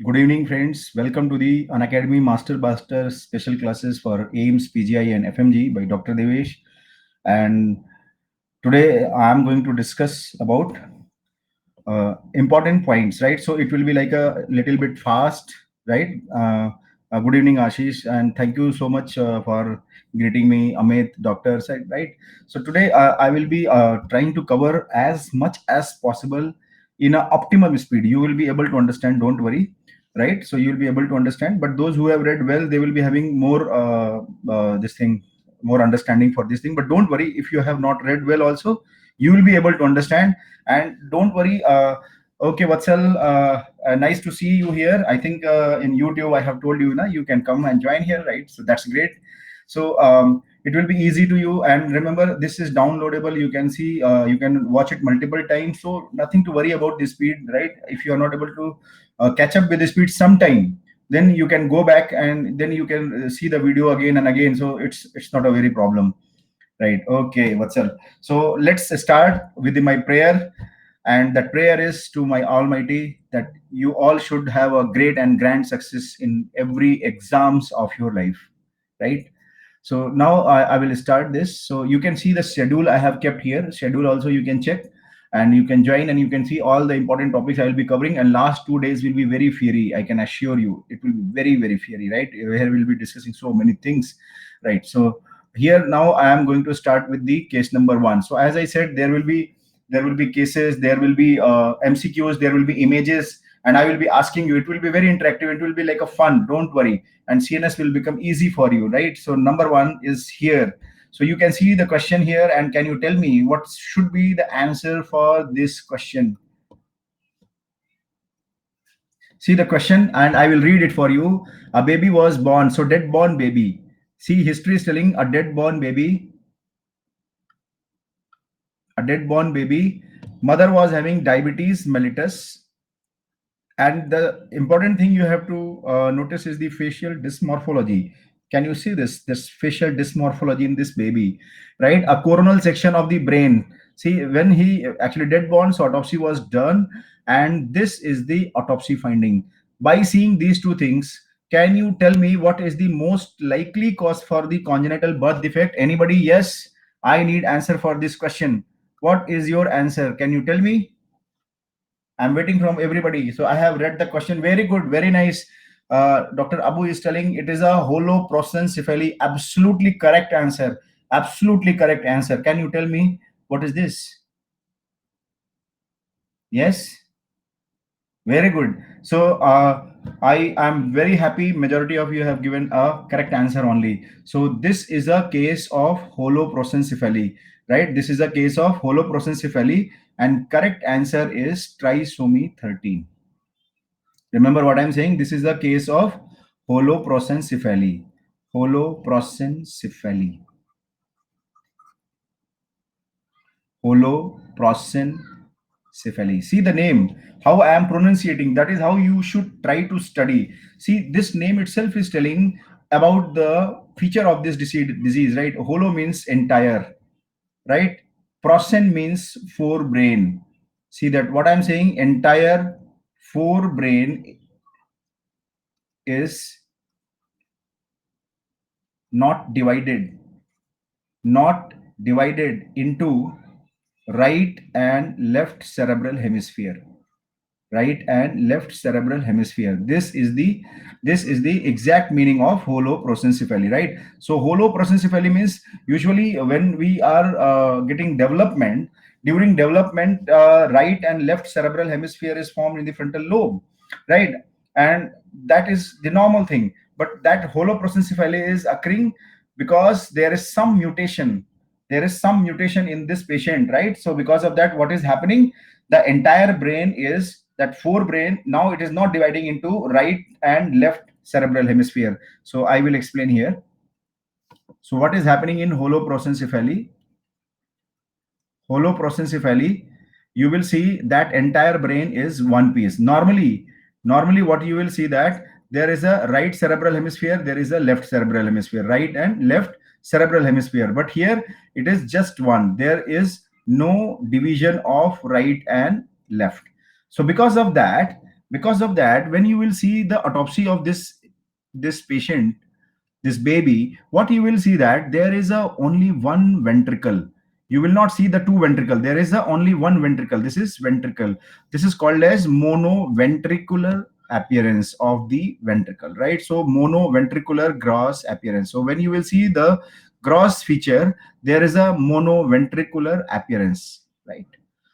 Good evening, friends. Welcome to the Unacademy Master Blaster special classes for AIMS, PGI, and FMG by Dr. Devesh. And today I am going to discuss about important points, right? So it will be like a little bit fast, right? Good evening, Ashish, and thank you so much for greeting me, Amit, Doctor, right? So today I will be trying to cover as much as possible in a optimum speed. You will be able to understand. Don't worry, right? So you will be able to understand. But those who have read well, they will be having more this thing, more understanding for this thing. But don't worry, if you have not read well, also you will be able to understand. And don't worry. Okay, Vatsal, nice to see you here. I think in YouTube I have told you, na, you can come and join here, right? So that's great. So it will be easy to you. And remember, this is downloadable. You can see, you can watch it multiple times. So nothing to worry about the speed, right? If you are not able to catch up with the speed sometime, then you can go back and then you can see the video again and again. So it's not a very problem. Right. Okay, Vatsal. So let's start with my prayer. And that prayer is to my Almighty that you all should have a great and grand success in every exams of your life. Right. So now I will start this. So you can see the schedule I have kept here. Schedule also you can check and you can join and you can see all the important topics I will be covering. And last 2 days will be very fiery. I can assure you it will be very, very fiery, right? Here we'll be discussing so many things, right? So here now I am going to start with the case number one. So as I said, there will be cases, there will be MCQs, there will be images, and I will be asking you. It will be very interactive. It will be like a fun. Don't worry, and CNS will become easy for you, right? So number one is here. So you can see the question here, and can you tell me what should be the answer for this question? See the question, and I will read it for you. A baby was born, so dead born baby. See, history is telling a dead born baby. Mother was having diabetes mellitus, and the important thing you have to notice is the facial dysmorphology. Can you see this facial dysmorphology in this baby, right? A coronal section of the brain. See, when he actually dead born, so autopsy was done, and this is the autopsy finding. By seeing these two things, can you tell me what is the most likely cause for the congenital birth defect? Anybody? Yes, I need answer for this question. What is your answer? Can you tell me? I'm waiting from everybody. So I have read the question. Very good, very nice. Dr. Abu is telling it is a holoprosencephaly. Absolutely correct answer. Absolutely correct answer. Can you tell me what is this? Yes, very good. So I am very happy. Majority of you have given a correct answer only. So this is a case of holoprosencephaly, right? This is a case of holoprosencephaly, and correct answer is trisomy 13. Remember what I'm saying? This is the case of holoprosencephaly. Holoprosencephaly. Holoprosencephaly. See the name, how I am pronunciating. That is how you should try to study. See, this name itself is telling about the feature of this disease, right? Holo means entire, right? Prosen means forebrain. See that what I'm saying, entire forebrain is not divided, not divided into right and left cerebral hemisphere, right and left cerebral hemisphere. This is the exact meaning of holoprosencephaly, right? So holoprosencephaly means usually when we are getting development, during development, right and left cerebral hemisphere is formed in the frontal lobe, right? And that is the normal thing. But that holoprosencephaly is occurring because there is some mutation in this patient, right? So because of that, what is happening, the entire brain is that forebrain, now it is not dividing into right and left cerebral hemisphere. So I will explain here. So what is happening in holoprosencephaly, you will see that entire brain is one piece. Normally what you will see, that there is a right cerebral hemisphere, there is a left cerebral hemisphere, right and left cerebral hemisphere. But here it is just one. There is no division of right and left. So because of that, Because of that, when you will see the autopsy of this patient, this baby, what you will see that there is a only one ventricle. You will not see the two ventricle. There is a only one ventricle. This is ventricle. This is called as monoventricular appearance of the ventricle, right? So monoventricular gross appearance. So when you will see the gross feature, there is a monoventricular appearance, right?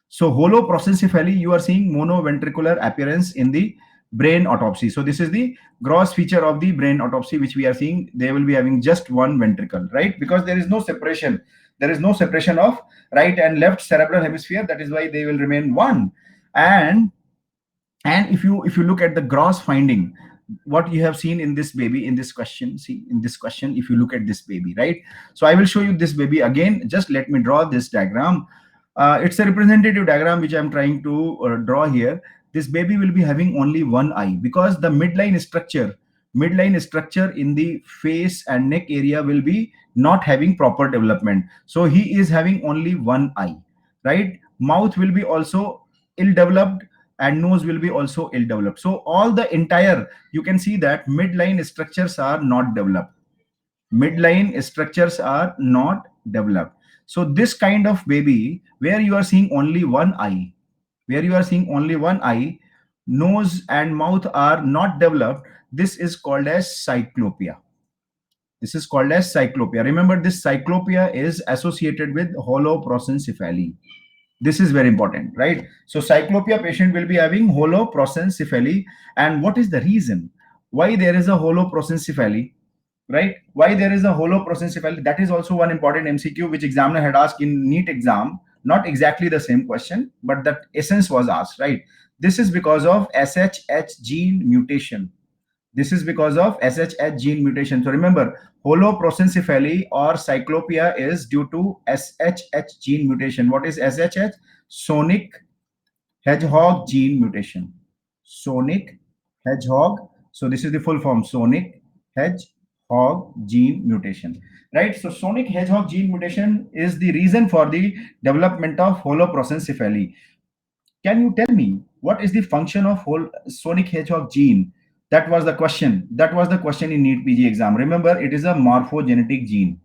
So holoprosencephaly, you are seeing monoventricular appearance in the brain autopsy. So this is the gross feature of the brain autopsy which we are seeing. They will be having just one ventricle, right? Because there is no separation. There is no separation of right and left cerebral hemisphere. That is why they will remain one. And if you look at the gross finding, what you have seen in this baby, in this question, see in this question, if you look at this baby, right? So I will show you this baby again. Just let me draw this diagram. It's a representative diagram which I'm trying to draw here. This baby will be having only one eye because the midline structure in the face and neck area will be not having proper development. So he is having only one eye, right? Mouth will be also ill developed and nose will be also ill developed. So all the entire, you can see that midline structures are not developed. Midline structures are not developed. So this kind of baby where you are seeing only one eye, nose and mouth are not developed, this is called as cyclopia. This is called as cyclopia. Remember, this cyclopia is associated with holoprosencephaly. This is very important, right? So cyclopia patient will be having holoprosencephaly. And what is the reason why there is a holoprosencephaly, right? Why there is a holoprosencephaly? That is also one important MCQ which examiner had asked in NEET exam. Not exactly the same question, but that essence was asked, right? This is because of SHH gene mutation. This is because of SHH gene mutation. So remember, holoprosencephaly or cyclopia is due to SHH gene mutation. What is SHH? Sonic hedgehog gene mutation. Sonic hedgehog. So this is the full form, Sonic hedgehog gene mutation, right? So sonic hedgehog gene mutation is the reason for the development of holoprosencephaly. Can you tell me what is the function of whole sonic hedgehog gene? That was the question. That was the question in NEET PG exam. Remember, it is a morphogenetic gene,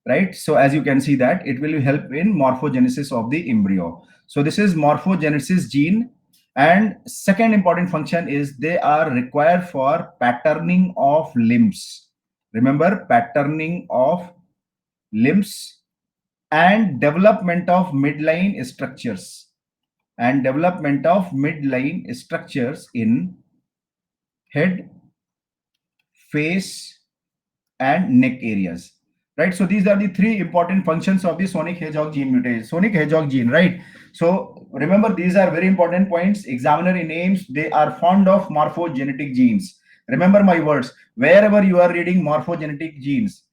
right? So as you can see that it will help in morphogenesis of the embryo. So this is morphogenesis gene. And second important function is they are required for patterning of limbs. Remember, patterning of limbs and development of midline structures in head, face, and neck areas, right? So these are the three important functions of the sonic hedgehog gene mutation, sonic hedgehog gene, right? So remember, these are very important points. Examiner in AIIMS, they are fond of morphogenetic genes. Remember my words. Wherever you are reading morphogenetic genes,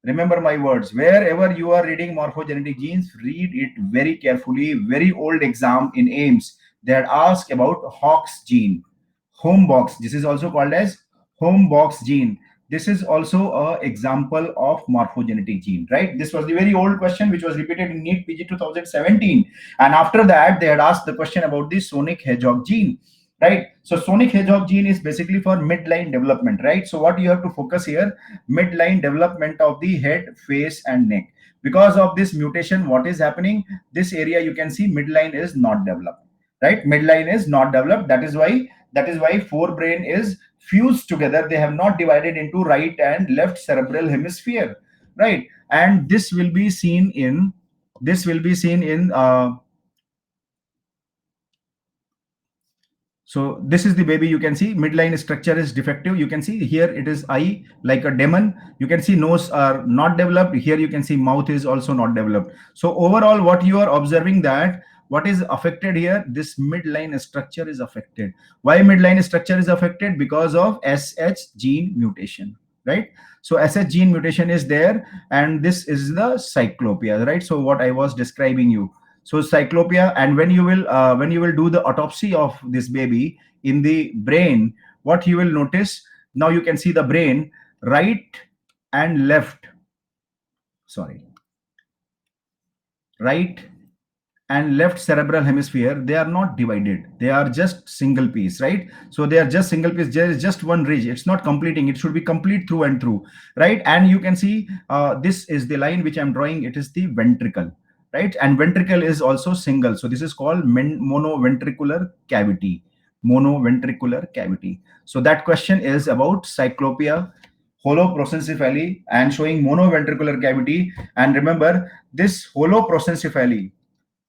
remember my words. Wherever you are reading morphogenetic genes, read it very carefully. Very old exam in AIIMS, they had asked about Hox gene, home box. This is also called as home box gene. This is also a example of morphogenetic gene, right? This was the very old question which was repeated in NEET PG 2017. And after that, they had asked the question about the sonic hedgehog gene, right? So sonic hedgehog gene is basically for midline development, right? So what you have to focus here, midline development of the head, face, and neck. Because of this mutation, what is happening? This area you can see midline is not developed, right? Midline is not developed. That is why forebrain is fused together. They have not divided into right and left cerebral hemisphere, right? And this will be seen in so this is the baby. You can see midline structure is defective. You can see here it is eye like a demon. You can see nose are not developed. Here you can see mouth is also not developed. So overall, what you are observing that what is affected here, this midline structure is affected. Why midline structure is affected? Because of SH gene mutation, right? So SH gene mutation is there, and this is the cyclopia, right? So what I was describing you. So cyclopia. And when you will do the autopsy of this baby in the brain, what you will notice, now you can see the brain, right and left, sorry, right and left cerebral hemisphere, they are not divided, they are just single piece, right? So they are just single piece, there is just one ridge, it's not completing, it should be complete through and through, right? And you can see this is the line which I'm drawing, it is the ventricle, right? And ventricle is also single, so this is called monoventricular cavity, monoventricular cavity. So that question is about cyclopia holoprosencephaly and showing monoventricular cavity. And remember, this holoprosencephaly,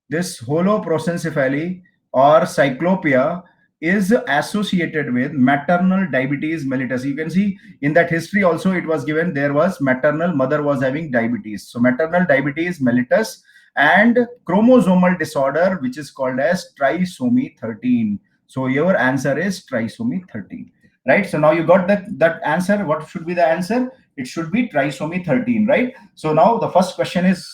this holoprosencephaly or cyclopia is associated with maternal diabetes mellitus. You can see in that history also it was given, there was maternal, mother was having diabetes. So maternal diabetes mellitus and chromosomal disorder which is called as trisomy 13. So your answer is trisomy 13, right? So now you got that answer. What should be the answer? It should be trisomy 13, right? So now the first question is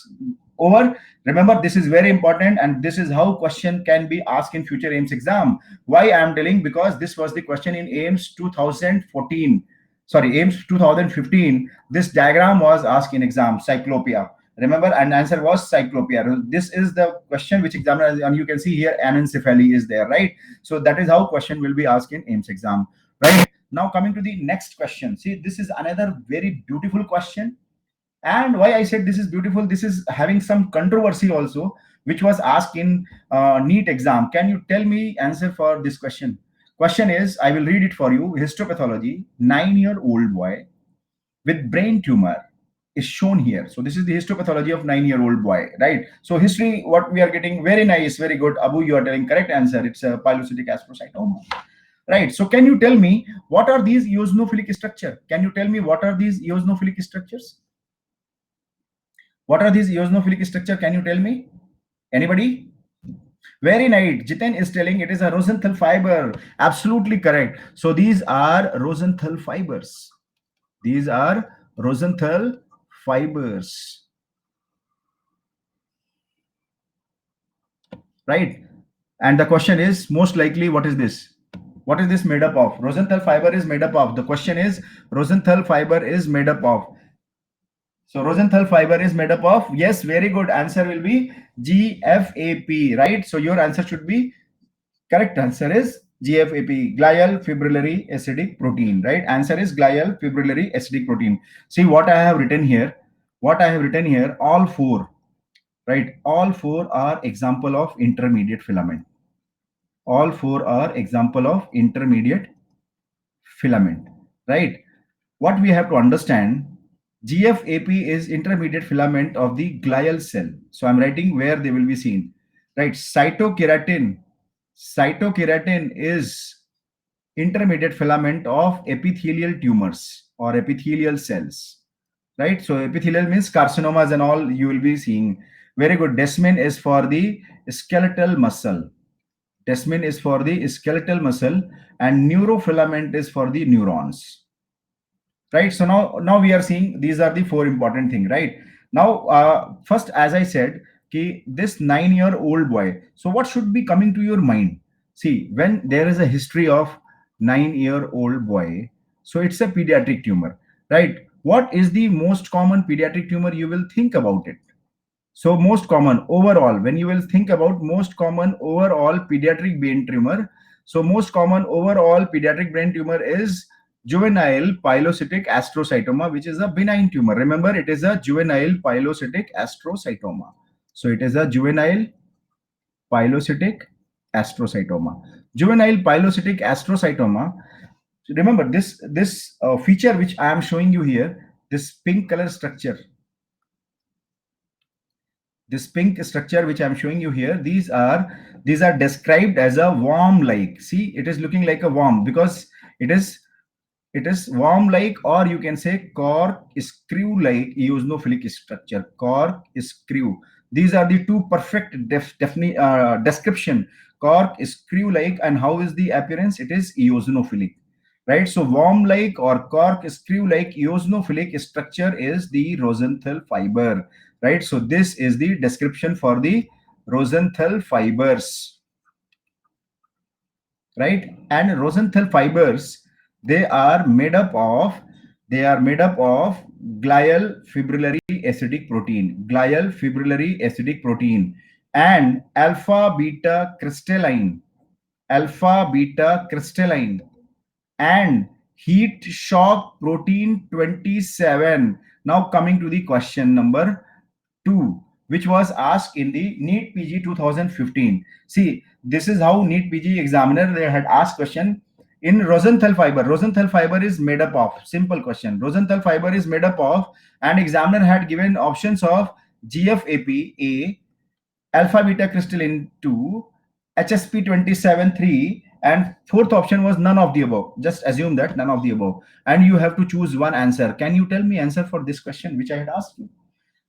over. Remember, this is very important, and this is how question can be asked in future AIMS exam. Why I am telling? Because this was the question in AIMS 2014. Sorry, AIMS 2015. This diagram was asked in exam, cyclopia. Remember, and answer was cyclopia. This is the question which examiner, and you can see here anencephaly is there, right? So that is how question will be asked in AIMS exam, right? Now coming to the next question. See, this is another very beautiful question. And why I said this is beautiful, this is having some controversy also, which was asked in NEET exam. Can you tell me answer for this question? Question is, I will read it for you. Histopathology, 9-year-old boy with brain tumor is shown here. So this is the histopathology of 9-year-old boy, right? So history, what we are getting, very nice, very good. Abu, you are telling correct answer. It's a pilocytic astrocytoma, right? So can you tell me what are these eosinophilic structure? Can you tell me what are these eosinophilic structures? What are these eosinophilic structure? Can you tell me? Anybody? Very nice. Jiten is telling it is a Rosenthal fiber. Absolutely correct. So these are Rosenthal fibers. These are Rosenthal fibers. Right? And the question is most likely, what is this? What is this made up of? Rosenthal fiber is made up of. The question is Rosenthal fiber is made up of. So Rosenthal fiber is made up of, yes, very good. Answer will be GFAP, right? So your answer should be, correct answer is GFAP, glial fibrillary acidic protein, right? Answer is glial fibrillary acidic protein. See what I have written here. What I have written here, all four, right? All four are example of intermediate filament. All four are example of intermediate filament, right? What we have to understand, GFAP is intermediate filament of the glial cell. So I'm writing where they will be seen, right? Cytokeratin. Cytokeratin is intermediate filament of epithelial tumors or epithelial cells, right? So epithelial means carcinomas and all you will be seeing. Very good. Desmin is for the skeletal muscle. Desmin is for the skeletal muscle, and neurofilament is for the neurons, right? So now we are seeing these are the four important thing, right? Now first, as I said, this 9-year-old boy, so what should be coming to your mind? See, when there is a history of 9-year-old boy, so it's a pediatric tumor, right? What is the most common pediatric tumor you will think about it? So most common overall, when you will think about most common overall pediatric brain tumor, so most common overall pediatric brain tumor is juvenile pilocytic astrocytoma, which is a benign tumor. Remember, it is a juvenile pilocytic astrocytoma. So it is a juvenile pilocytic astrocytoma. Juvenile pilocytic astrocytoma. Remember this feature which I am showing you here, this pink color structure. This pink structure which I'm showing you here, these are described as a worm like. See, it is looking like a worm because it is worm like, or you can say cork screw like eosinophilic structure. Cork screw, these are the two perfect description. Cork screw like, and how is the appearance? It is eosinophilic, right? So worm like or cork screw like eosinophilic structure is the Rosenthal fiber, right? So this is the description for the Rosenthal fibers, right? And Rosenthal fibers, they are made up of glial fibrillary acidic protein, glial fibrillary acidic protein. and alpha beta crystalline, alpha beta crystalline, and heat shock protein 27. Now coming to the question number 2, which was asked in the NEET PG 2015. See, this is how NEET PG examiner they had asked question in Rosenthal fiber. Rosenthal fiber is made up of, simple question. Rosenthal fiber is made up of, and examiner had given options of GFAP A, alpha beta crystalline 2, HSP 27 3, and fourth option was none of the above. Just assume that none of the above, and you have to choose one answer. Can you tell me answer for this question which I had asked you?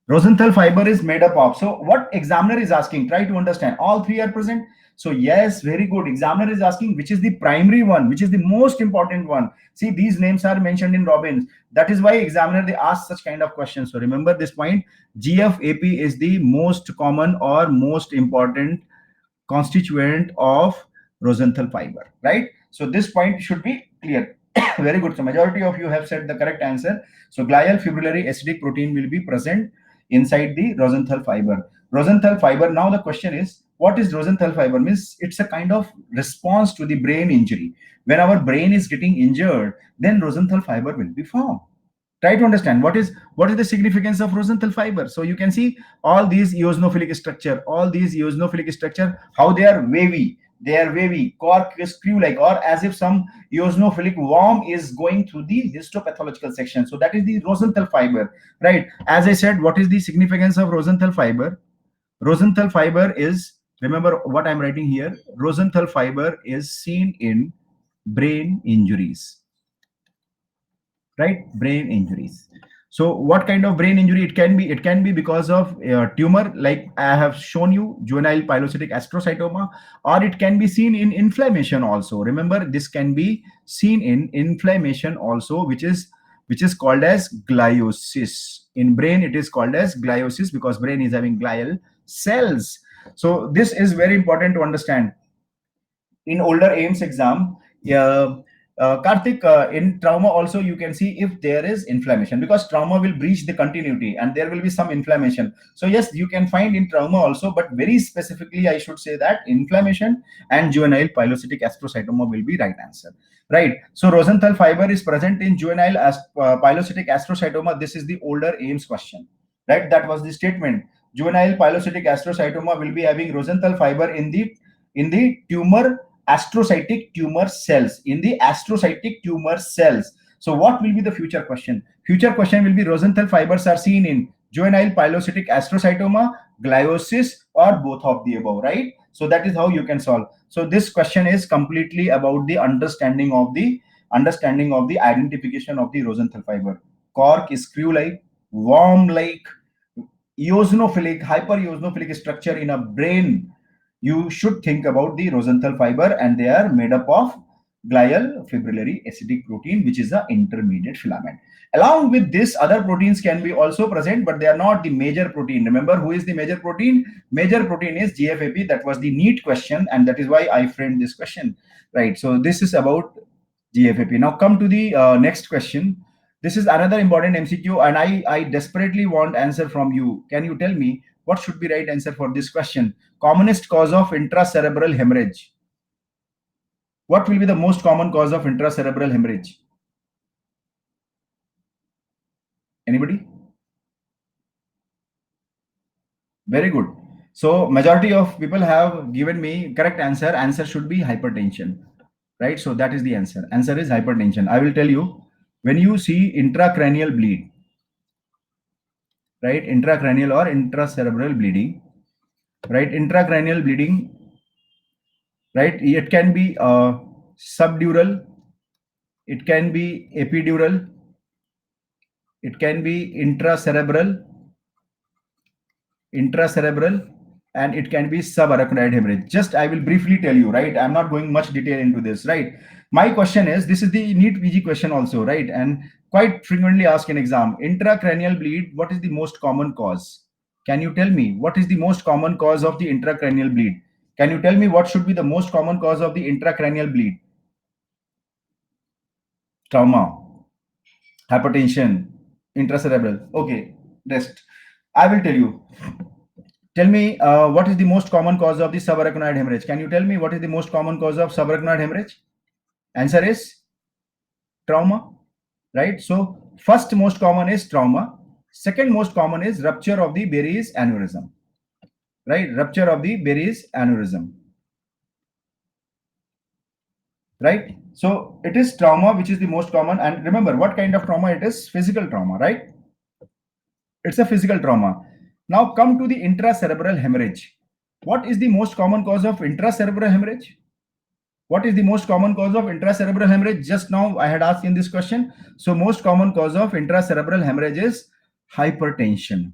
Rosenthal fiber is made up of. So what examiner is asking, try to understand. All three are present. So yes, very good. Examiner is asking which is the primary one, which is the most important one. See, these names are mentioned in Robbins. That is why examiner they ask such kind of questions. So remember this point. GFAP is the most common or most important constituent of Rosenthal fiber, right? So this point should be clear. Very good. So majority of you have said the correct answer. So glial fibrillary acidic protein will be present inside the Rosenthal fiber. Rosenthal fiber. Now the question is, what is Rosenthal fiber? Means it's a kind of response to the brain injury. When our brain is getting injured, then Rosenthal fiber will be formed. Try to understand what is the significance of Rosenthal fiber. So you can see all these eosinophilic structure, how they are wavy. They are wavy, cork screw like, or as if some eosinophilic worm is going through the histopathological section. So that is the Rosenthal fiber, right? As I said, what is the significance of Rosenthal fiber? Rosenthal fiber is, remember what I'm writing here, Rosenthal fiber is seen in brain injuries, right? Brain injuries. So what kind of brain injury it can be? It can be because of tumor, like I have shown you, juvenile pilocytic astrocytoma, or it can be seen in inflammation also. Remember, this can be seen in inflammation also, which is called as gliosis. In brain it is called as gliosis because brain is having glial cells. So this is very important to understand. In older AIMS exam, Karthik, in trauma also you can see if there is inflammation, because trauma will breach the continuity and there will be some inflammation. So yes, you can find in trauma also, but very specifically I should say that inflammation and juvenile pilocytic astrocytoma will be right answer, right? So Rosenthal fiber is present in juvenile pilocytic astrocytoma. This is the older AIMS question, right? That was the statement. Juvenile pilocytic astrocytoma will be having Rosenthal fiber in the tumor astrocytic tumor cells, in the astrocytic tumor cells. So what will be the future question? Future question will be Rosenthal fibers are seen in juvenile pilocytic astrocytoma, gliosis, or both of the above, right? So that is how you can solve. So this question is completely about the understanding of the identification of the Rosenthal fiber. Cork, screw like, worm like, eosinophilic, hypereosinophilic structure in a brain. You should think about the Rosenthal fiber, and they are made up of glial fibrillary acidic protein, which is the intermediate filament. Along with this, other proteins can be also present, but they are not the major protein. Remember, who is the major protein? Major protein is GFAP. That was the NEET question, and that is why I framed this question, right? So this is about GFAP. Now come to the next question. This is another important MCQ, and I desperately want answer from you. Can you tell me what should be right answer for this question? Commonest cause of intracerebral hemorrhage. What will be the most common cause of intracerebral hemorrhage? Anybody? Very good. So majority of people have given me correct answer. Answer should be hypertension, right? So that is the answer. Answer is hypertension. I will tell you, when you see intracranial bleed, right? Intracranial or intracerebral bleeding, right? Intracranial bleeding, right? It can be subdural, it can be epidural, it can be intracerebral, and it can be subarachnoid hemorrhage. Just I will briefly tell you, right? I'm not going much detail into this, right? My question is, this is the NEET PG question also, right? And quite frequently asked in exam. Intracranial bleed, what is the most common cause? Can you tell me what is the most common cause of the intracranial bleed? Can you tell me what should be the most common cause of the intracranial bleed? Trauma, hypertension, intracerebral. Okay, rest. I will tell you. Tell me, what is the most common cause of the subarachnoid hemorrhage? Can you tell me what is the most common cause of subarachnoid hemorrhage? Answer is trauma, right? So first most common is trauma. Second most common is rupture of the Berry's aneurysm, right? Rupture of the Berry's aneurysm, right? So it is trauma which is the most common. And remember what kind of trauma it is? Physical trauma, right? It's a physical trauma. Now come to the intracerebral hemorrhage. What is the most common cause of intracerebral hemorrhage? What is the most common cause of intracerebral hemorrhage? Just now I had asked in this question. So most common cause of intracerebral hemorrhage is hypertension,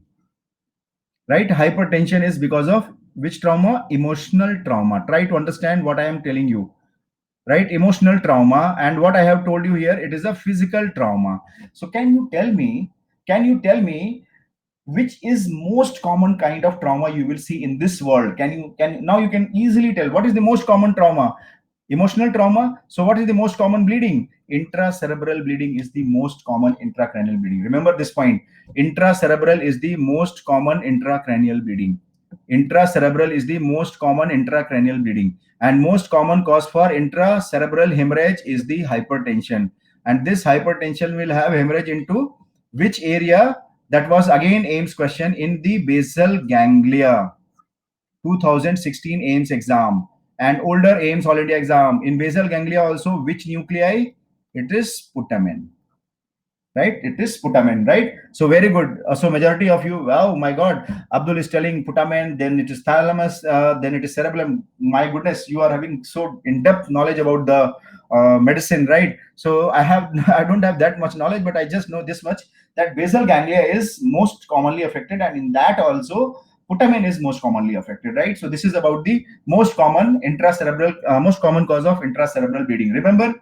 right? Hypertension is because of which trauma? Emotional trauma. Try to understand what I am telling you, right? Emotional trauma. And what I have told you here, it is a physical trauma. So can you tell me which is most common kind of trauma you will see in this world? Can now you can easily tell what is the most common trauma? Emotional trauma. So what is the most common bleeding? Intracerebral bleeding is the most common intracranial bleeding. Remember this point. Intracerebral is the most common intracranial bleeding. Intracerebral is the most common intracranial bleeding. And most common cause for intracerebral hemorrhage is the hypertension. And this hypertension will have hemorrhage into which area? That was again AIMS question in the basal ganglia. 2016 AIMS exam and older AIMS All India exam. In basal ganglia also, which nuclei? It is putamen, right? It is putamen, right? So very good. So majority of you, oh my God, Abdul is telling putamen, then it is thalamus, then it is cerebellum. My goodness, you are having so in-depth knowledge about the medicine, right? So I don't have that much knowledge, but I just know this much, that basal ganglia is most commonly affected, and in that also putamen is most commonly affected, right? So this is about the most common intracerebral, most common cause of intracerebral bleeding. Remember,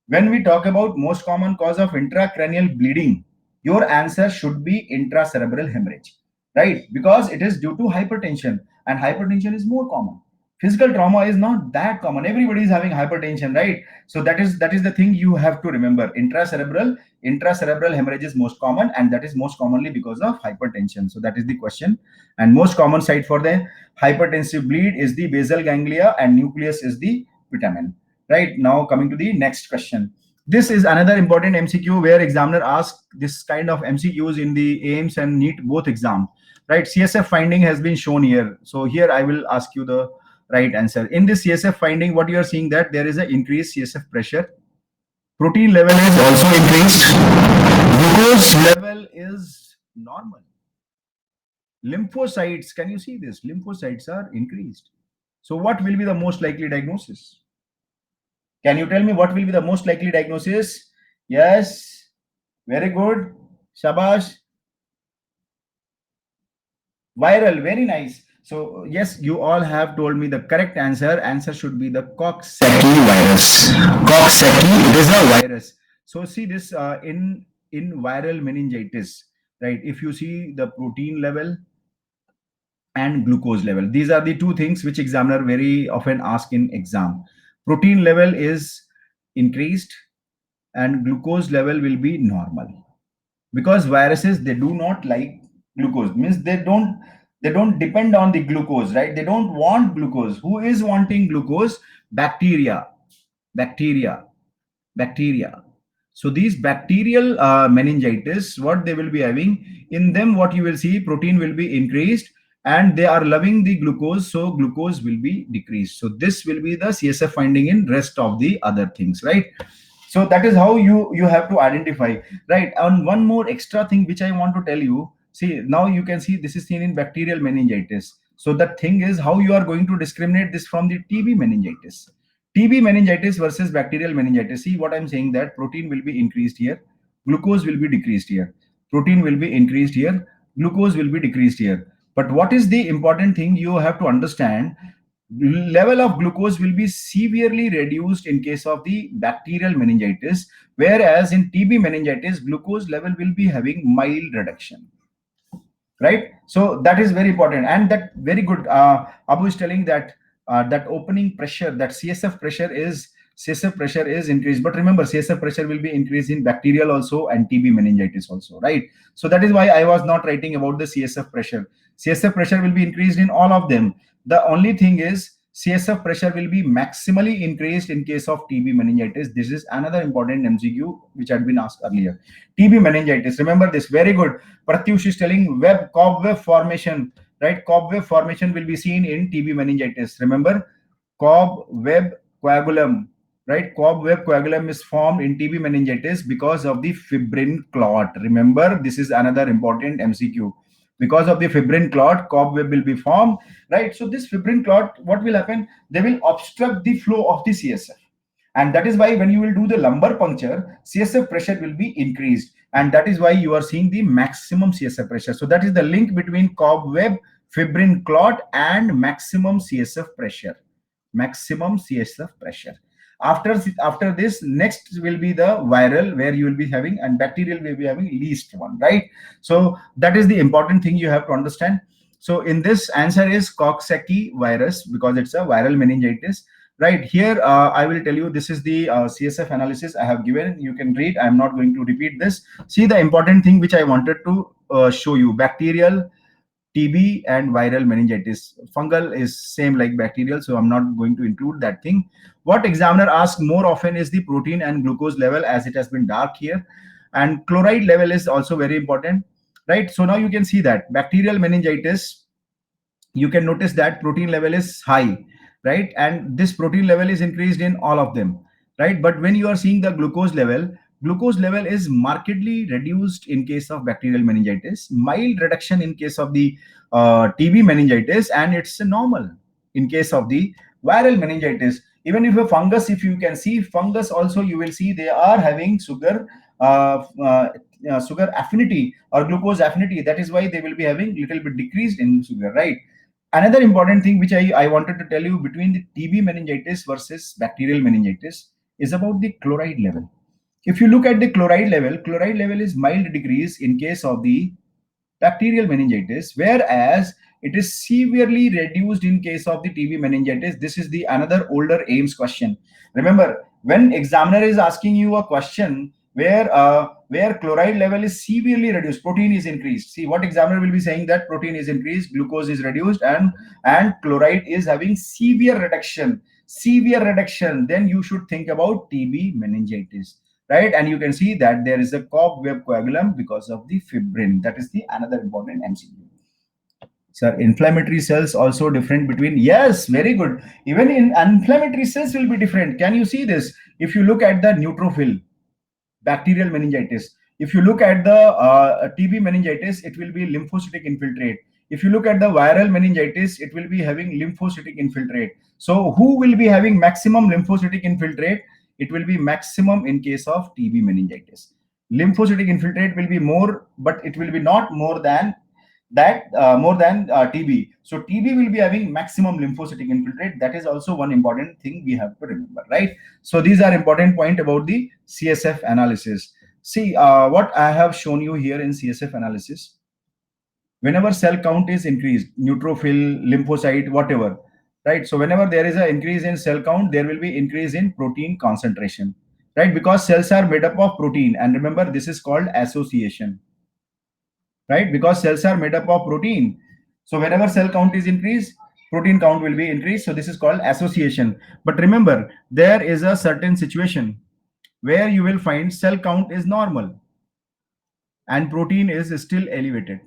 when we talk about most common cause of intracranial bleeding, your answer should be intracerebral hemorrhage, right? Because it is due to hypertension, and hypertension is more common. Physical trauma is not that common. Everybody is having hypertension, right? So that is the thing you have to remember. Intracerebral hemorrhage is most common, and that is most commonly because of hypertension. So that is the question. And most common site for the hypertensive bleed is the basal ganglia, and nucleus is the putamen. Right, now coming to the next question. This is another important MCQ where examiner asks this kind of MCQs in the AIMS and NEET both exam. Right, CSF finding has been shown here. So here I will ask you the right answer. In this CSF finding, what you are seeing, that there is an increased CSF pressure. Protein level is also increased. Glucose level is normal. Lymphocytes, can you see this? Lymphocytes are increased. So what will be the most likely diagnosis? Can you tell me what will be the most likely diagnosis? Yes, very good. Shabash. Viral, very nice. So yes, you all have told me the correct answer. Answer should be the Coxsackie virus. Coxsackie, it is a virus. So see this in viral meningitis, right? If you see the protein level and glucose level, these are the two things which examiner very often ask in exam. Protein level is increased and glucose level will be normal, because viruses, they do not like glucose, means they don't depend on the glucose, right? They don't want glucose. Who is wanting glucose? Bacteria. bacteria Bacteria. So these bacterial meningitis, what they will be having in them, what you will see, protein will be increased and they are loving the glucose, so glucose will be decreased. So this will be the CSF finding in rest of the other things, right? So that is how you have to identify, right? And one more extra thing which I want to tell you, see, now you can see this is seen in bacterial meningitis. So the thing is how you are going to discriminate this from the TB meningitis. TB meningitis versus bacterial meningitis. See what I'm saying, that protein will be increased here, glucose will be decreased here. Protein will be increased here, glucose will be decreased here. But what is the important thing you have to understand? Level of glucose will be severely reduced in case of the bacterial meningitis, whereas in TB meningitis, glucose level will be having mild reduction, right? So that is very important, and that very good. Abu is telling that that opening pressure, that CSF pressure is increased. But remember, CSF pressure will be increased in bacterial also and TB meningitis also, right? So that is why I was not writing about the CSF pressure. CSF pressure will be increased in all of them. The only thing is CSF pressure will be maximally increased in case of TB meningitis. This is another important MCQ which had been asked earlier. TB meningitis, remember this, very good. Pratyush is telling cobweb formation, right? Cobweb formation will be seen in TB meningitis. Remember, cobweb coagulum, right? Cobweb coagulum is formed in TB meningitis because of the fibrin clot. Remember, this is another important MCQ. Because of the fibrin clot, cobweb will be formed, right? So this fibrin clot, what will happen? They will obstruct the flow of the CSF. And that is why when you will do the lumbar puncture, CSF pressure will be increased. And that is why you are seeing the maximum CSF pressure. So that is the link between cobweb, fibrin clot, and maximum CSF pressure. Maximum CSF pressure. After this, next will be the viral, where you will be having, and bacterial will be having least one, right? So that is the important thing you have to understand. So in this, answer is Coxsackie virus, because it's a viral meningitis. Right here, I will tell you, this is the CSF analysis I have given. You can read. I'm not going to repeat this. See, the important thing which I wanted to show you: bacterial, TB, and viral meningitis. Fungal is same like bacterial, so I'm not going to include that thing. What examiner asks more often is the protein and glucose level, as it has been dark here, and chloride level is also very important, right? So now you can see that bacterial meningitis, you can notice that protein level is high, right? And this protein level is increased in all of them, right? But when you are seeing the glucose level is markedly reduced in case of bacterial meningitis, mild reduction in case of the TB meningitis, and it's normal in case of the viral meningitis. Even if a fungus, if you can see fungus also, you will see they are having sugar sugar affinity or glucose affinity. That is why they will be having little bit decreased in sugar, right? Another important thing which I wanted to tell you between the TB meningitis versus bacterial meningitis is about the chloride level. If you look at the chloride level is mild decrease in case of the bacterial meningitis, whereas it is severely reduced in case of the TB meningitis. This is the another older AIMS question. Remember, when examiner is asking you a question where chloride level is severely reduced, protein is increased. See, what examiner will be saying, that protein is increased, glucose is reduced, and chloride is having severe reduction. Then you should think about TB meningitis, right? And you can see that there is a cobweb coagulum because of the fibrin. That is the another important MCQ. Sir, inflammatory cells also different between, yes, very good. Even in inflammatory cells will be different. Can you see this? If you look at the neutrophil, bacterial meningitis. If you look at the TB meningitis, it will be lymphocytic infiltrate. If you look at the viral meningitis, it will be having lymphocytic infiltrate. So who will be having maximum lymphocytic infiltrate? It will be maximum in case of TB meningitis. Lymphocytic infiltrate will be more, but it will be not more than TB. So TB will be having maximum lymphocytic infiltrate. That is also one important thing we have to remember, right? So these are important point about the CSF analysis. See, what I have shown you here in CSF analysis, whenever cell count is increased, neutrophil, lymphocyte, whatever, right? So whenever there is an increase in cell count, there will be increase in protein concentration, right? Because cells are made up of protein, and remember, this is called association, right? Because cells are made up of protein. So whenever cell count is increased, protein count will be increased. So this is called association. But remember, there is a certain situation where you will find cell count is normal and protein is still elevated.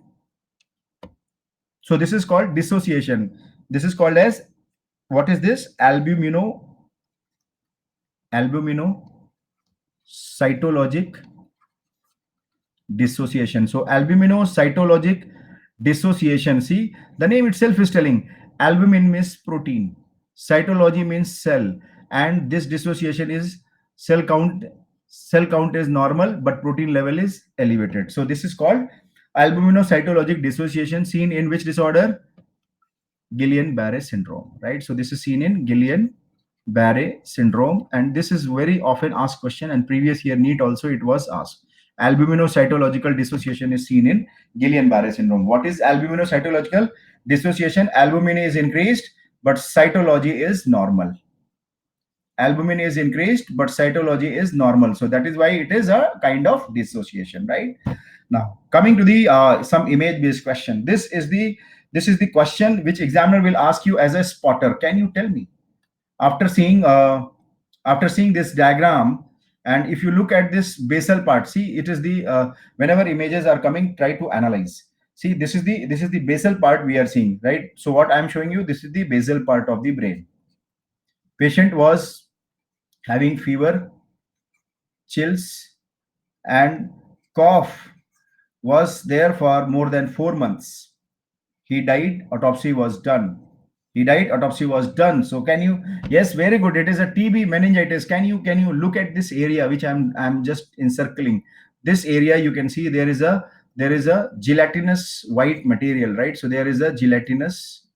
So this is called dissociation. This is called as, what is this? Albuminocytologic dissociation. So albuminocytologic dissociation. See, the name itself is telling albumin means protein, cytology means cell, and this dissociation is cell count is normal but protein level is elevated. So this is called albuminocytologic dissociation, seen in which disorder? Guillain-Barré syndrome, right? So this is seen in Guillain-Barré syndrome, and this is very often asked question, and previous year NEET also it was asked. Albuminocytological dissociation is seen in Guillain-Barré syndrome. What is albuminocytological dissociation? Albumin is increased, but cytology is normal. Albumin is increased, but cytology is normal. So that is why it is a kind of dissociation, right? Now, coming to the some image-based question. This is the This is the question which examiner will ask you as a spotter. Can you tell me, after seeing this diagram, and if you look at this basal part, see, it is the whenever images are coming, try to analyze. See, this is the basal part we are seeing, right? So what I'm showing you, this is the basal part of the brain. Patient was having fever, chills, and cough was there for more than 4 months. He died, autopsy was done. He died, autopsy was done. So can you, yes, very good, it is a TB meningitis. Can you look at this area which I'm just encircling? This area, you can see there is a gelatinous white material, right? So there is a gelatinous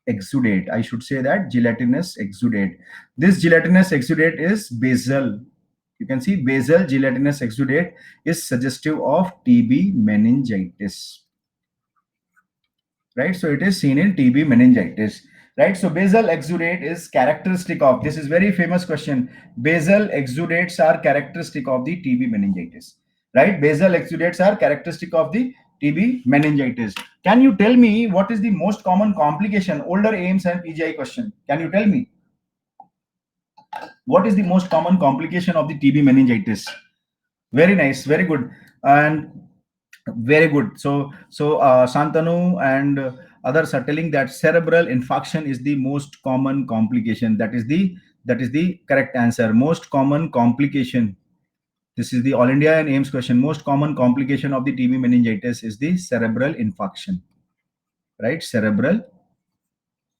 exudate, I should say, that gelatinous exudate. This gelatinous exudate is basal. You can see basal gelatinous exudate is suggestive of TB meningitis, right? So it is seen in TB meningitis, right? So basal exudate is characteristic of, this is very famous question, basal exudates are characteristic of the TB meningitis, right? Basal exudates are characteristic of the TB meningitis. Can you tell me what is the most common complication? Older AIMS and PGI question. Can you tell me what is the most common complication of the TB meningitis? Very nice, very good, and very good. So Shantanu and others are telling that cerebral infarction is the most common complication. That is the correct answer. Most common complication. This is the All India and AIMS question. Most common complication of the TB meningitis is the cerebral infarction, right? Cerebral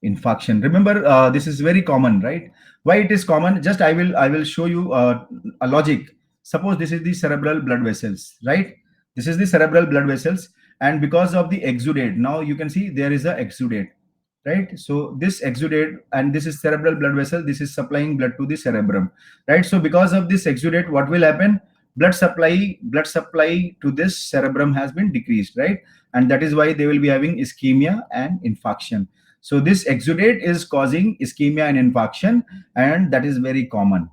infarction. Remember, this is very common, right? Why it is common? Just I will show you a logic. Suppose this is the cerebral blood vessels, right? This is the cerebral blood vessels, and because of the exudate, now you can see there is a exudate, right? So this exudate, and this is cerebral blood vessel, this is supplying blood to the cerebrum, right? So because of this exudate, what will happen? Blood supply to this cerebrum has been decreased, right? And that is why they will be having ischemia and infarction. So this exudate is causing ischemia and infarction, and that is very common,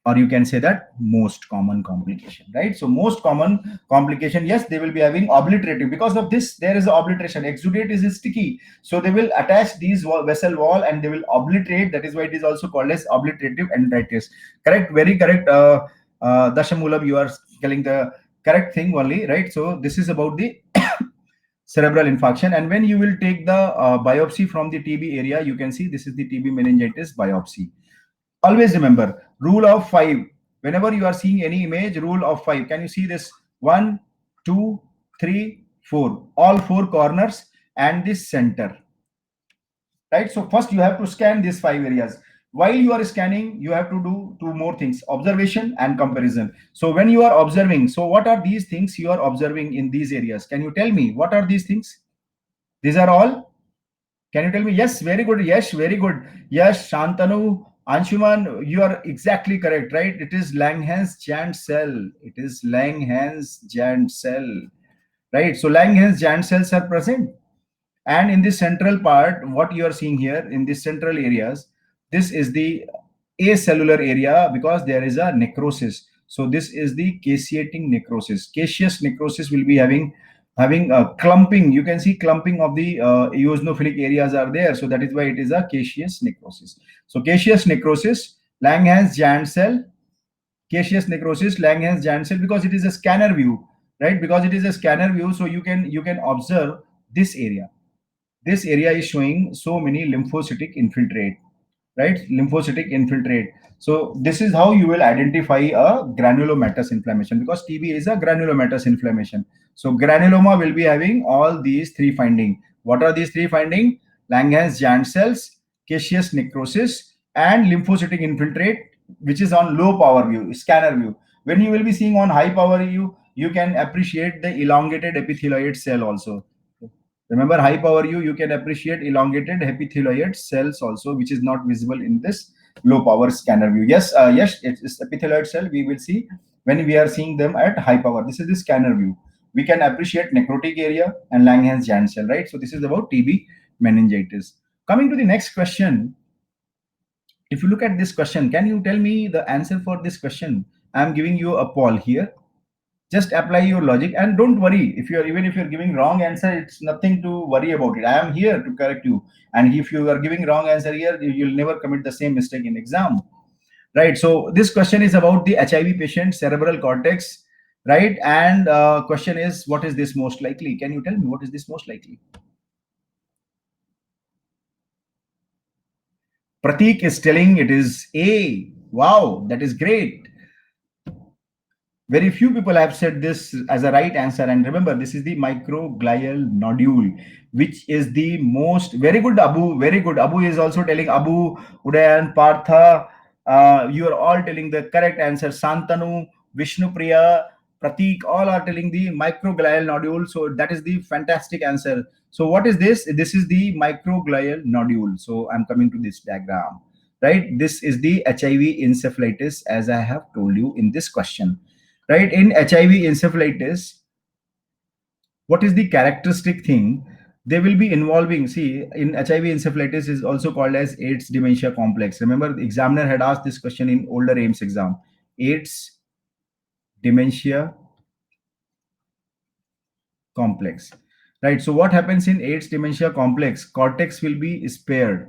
or you can say that most common complication, right? So most common complication, yes, they will be having obliterative. Because of this, there is obliteration. Exudate is sticky, so they will attach these vessel wall and they will obliterate. That is why it is also called as obliterative enteritis. Correct, very correct. Dashamulam, you are telling the correct thing only, right? So this is about the cerebral infarction. And when you will take the biopsy from the TB area, you can see this is the TB meningitis biopsy. Always remember rule of 5. Whenever you are seeing any image, rule of 5. Can you see this? 1, 2, 3, 4. All 4 corners and this center, right? So first you have to scan these 5 areas. While you are scanning, you have to do 2 more things: observation and comparison. So when you are observing, so what are these things you are observing in these areas? Can you tell me what are these things? These are all, can you tell me? Yes, very good. Yes, very good. Yes, Shantanu, Anshuman, you are exactly correct, right? It is Langerhans-Janz cell. It is Langerhans-Janz cell, right? So Langerhans-Janz cells are present. And in this central part, what you are seeing here in these central areas, this is the acellular area because there is a necrosis. So this is the caseating necrosis. Caseous necrosis will be having a clumping. You can see clumping of the eosinophilic areas are there. So that is why it is a caseous necrosis. So caseous necrosis, Langerhans-Janz cell, caseous necrosis, Langerhans-Janz cell, because it is a scanner view, right? Because it is a scanner view, so you can observe this area. This area is showing so many lymphocytic infiltrate, right? Lymphocytic infiltrate. So this is how you will identify a granulomatous inflammation, because TB is a granulomatous inflammation. So granuloma will be having all these 3 finding. What are these 3 finding? Langerhans-Janz cells, caseous necrosis, and lymphocytic infiltrate, which is on low power view, scanner view. When you will be seeing on high power view, you can appreciate the elongated epithelioid cell also. Remember, high power you can appreciate elongated epithelioid cells also, which is not visible in this low power scanner view. Yes, yes, it's epithelioid cell. We will see when we are seeing them at high power. This is the scanner view. We can appreciate necrotic area and Langerhans-Janz cell, right? So this is about TB meningitis. Coming to the next question. If you look at this question, can you tell me the answer for this question? I'm giving you a poll here. Just apply your logic and don't worry if you're, even if you're giving wrong answer, it's nothing to worry about it. I am here to correct you. And if you are giving wrong answer here, you'll never commit the same mistake in exam, right? So this question is about the HIV patient cerebral cortex, right? And question is, what is this most likely? Can you tell me what is this most likely? Pratik is telling it is A. Wow, that is great. Very few people have said this as a right answer. And remember, this is the microglial nodule, which is the most, very good, Abu. Very good. Abu is also telling, Abu, Udayan, Partha. You are all telling the correct answer. Santanu, Vishnupriya, Pratik, all are telling the microglial nodule. So that is the fantastic answer. So what is this? This is the microglial nodule. So I'm coming to this diagram, right? This is the HIV encephalitis, as I have told you in this question, right? In HIV encephalitis, what is the characteristic thing? They will be involving, see, in HIV encephalitis is also called as AIDS dementia complex. Remember, the examiner had asked this question in older AIMS exam. AIDS dementia complex, right? So what happens in AIDS dementia complex? Cortex will be spared.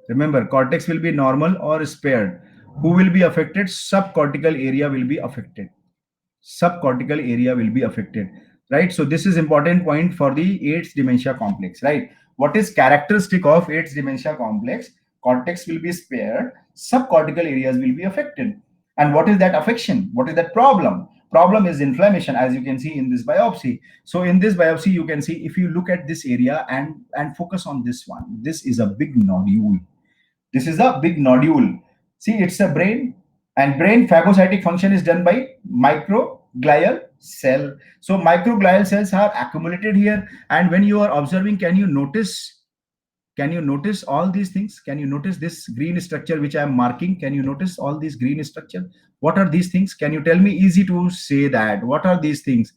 Remember, cortex will be normal or spared. Who will be affected? Subcortical area will be affected. Subcortical area will be affected, right? So this is important point for the AIDS dementia complex, right? What is characteristic of AIDS dementia complex? Cortex will be spared, subcortical areas will be affected. And what is that affection? What is that problem? Problem is inflammation, as you can see in this biopsy. So in this biopsy, you can see, if you look at this area and focus on this one, this is a big nodule. This is a big nodule. See, it's a brain, and brain phagocytic function is done by microglial cell. So microglial cells are accumulated here. And when you are observing, can you notice? Can you notice all these things? Can you notice this green structure which I am marking? Can you notice all these green structure? What are these things? Can you tell me? Easy to say that. What are these things?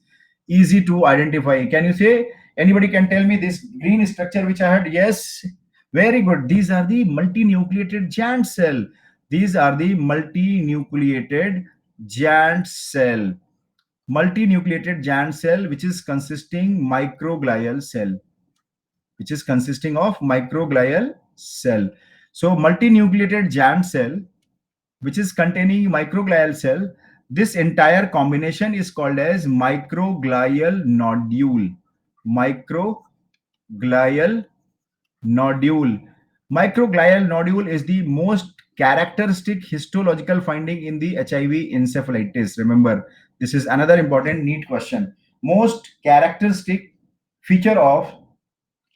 Easy to identify. Can you say? Anybody can tell me this green structure which I had? Yes. Very good. These are the multinucleated giant cell. These are the multinucleated giant cell. Multinucleated giant cell, which is consisting microglial cell, which is consisting of microglial cell. So multinucleated giant cell, which is containing microglial cell, this entire combination is called as microglial nodule. Microglial nodule. Microglial nodule is the most characteristic histological finding in the HIV encephalitis. Remember, this is another important neat question. Most characteristic feature of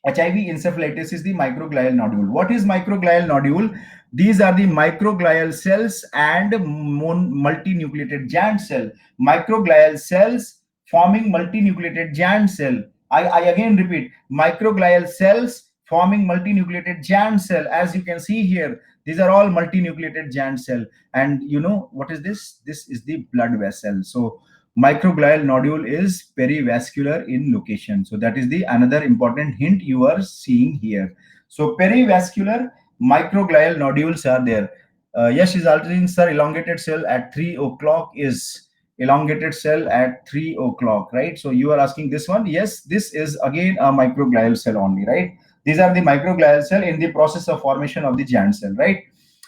HIV encephalitis is the microglial nodule. What is microglial nodule? These are the microglial cells and multinucleated giant cell. Microglial cells forming multinucleated giant cell. I again repeat, microglial cells forming multinucleated giant cell. As you can see here, these are all multinucleated giant cell. And you know what is this? This is the blood vessel. So microglial nodule is perivascular in location. So that is the another important hint you are seeing here. So perivascular microglial nodules are there. Yes, is altering, sir. Elongated cell at 3 o'clock is elongated cell at 3 o'clock, right? So you are asking this one. Yes, this is again a microglial cell only, right? These are the microglial cell in the process of formation of the giant cell, right?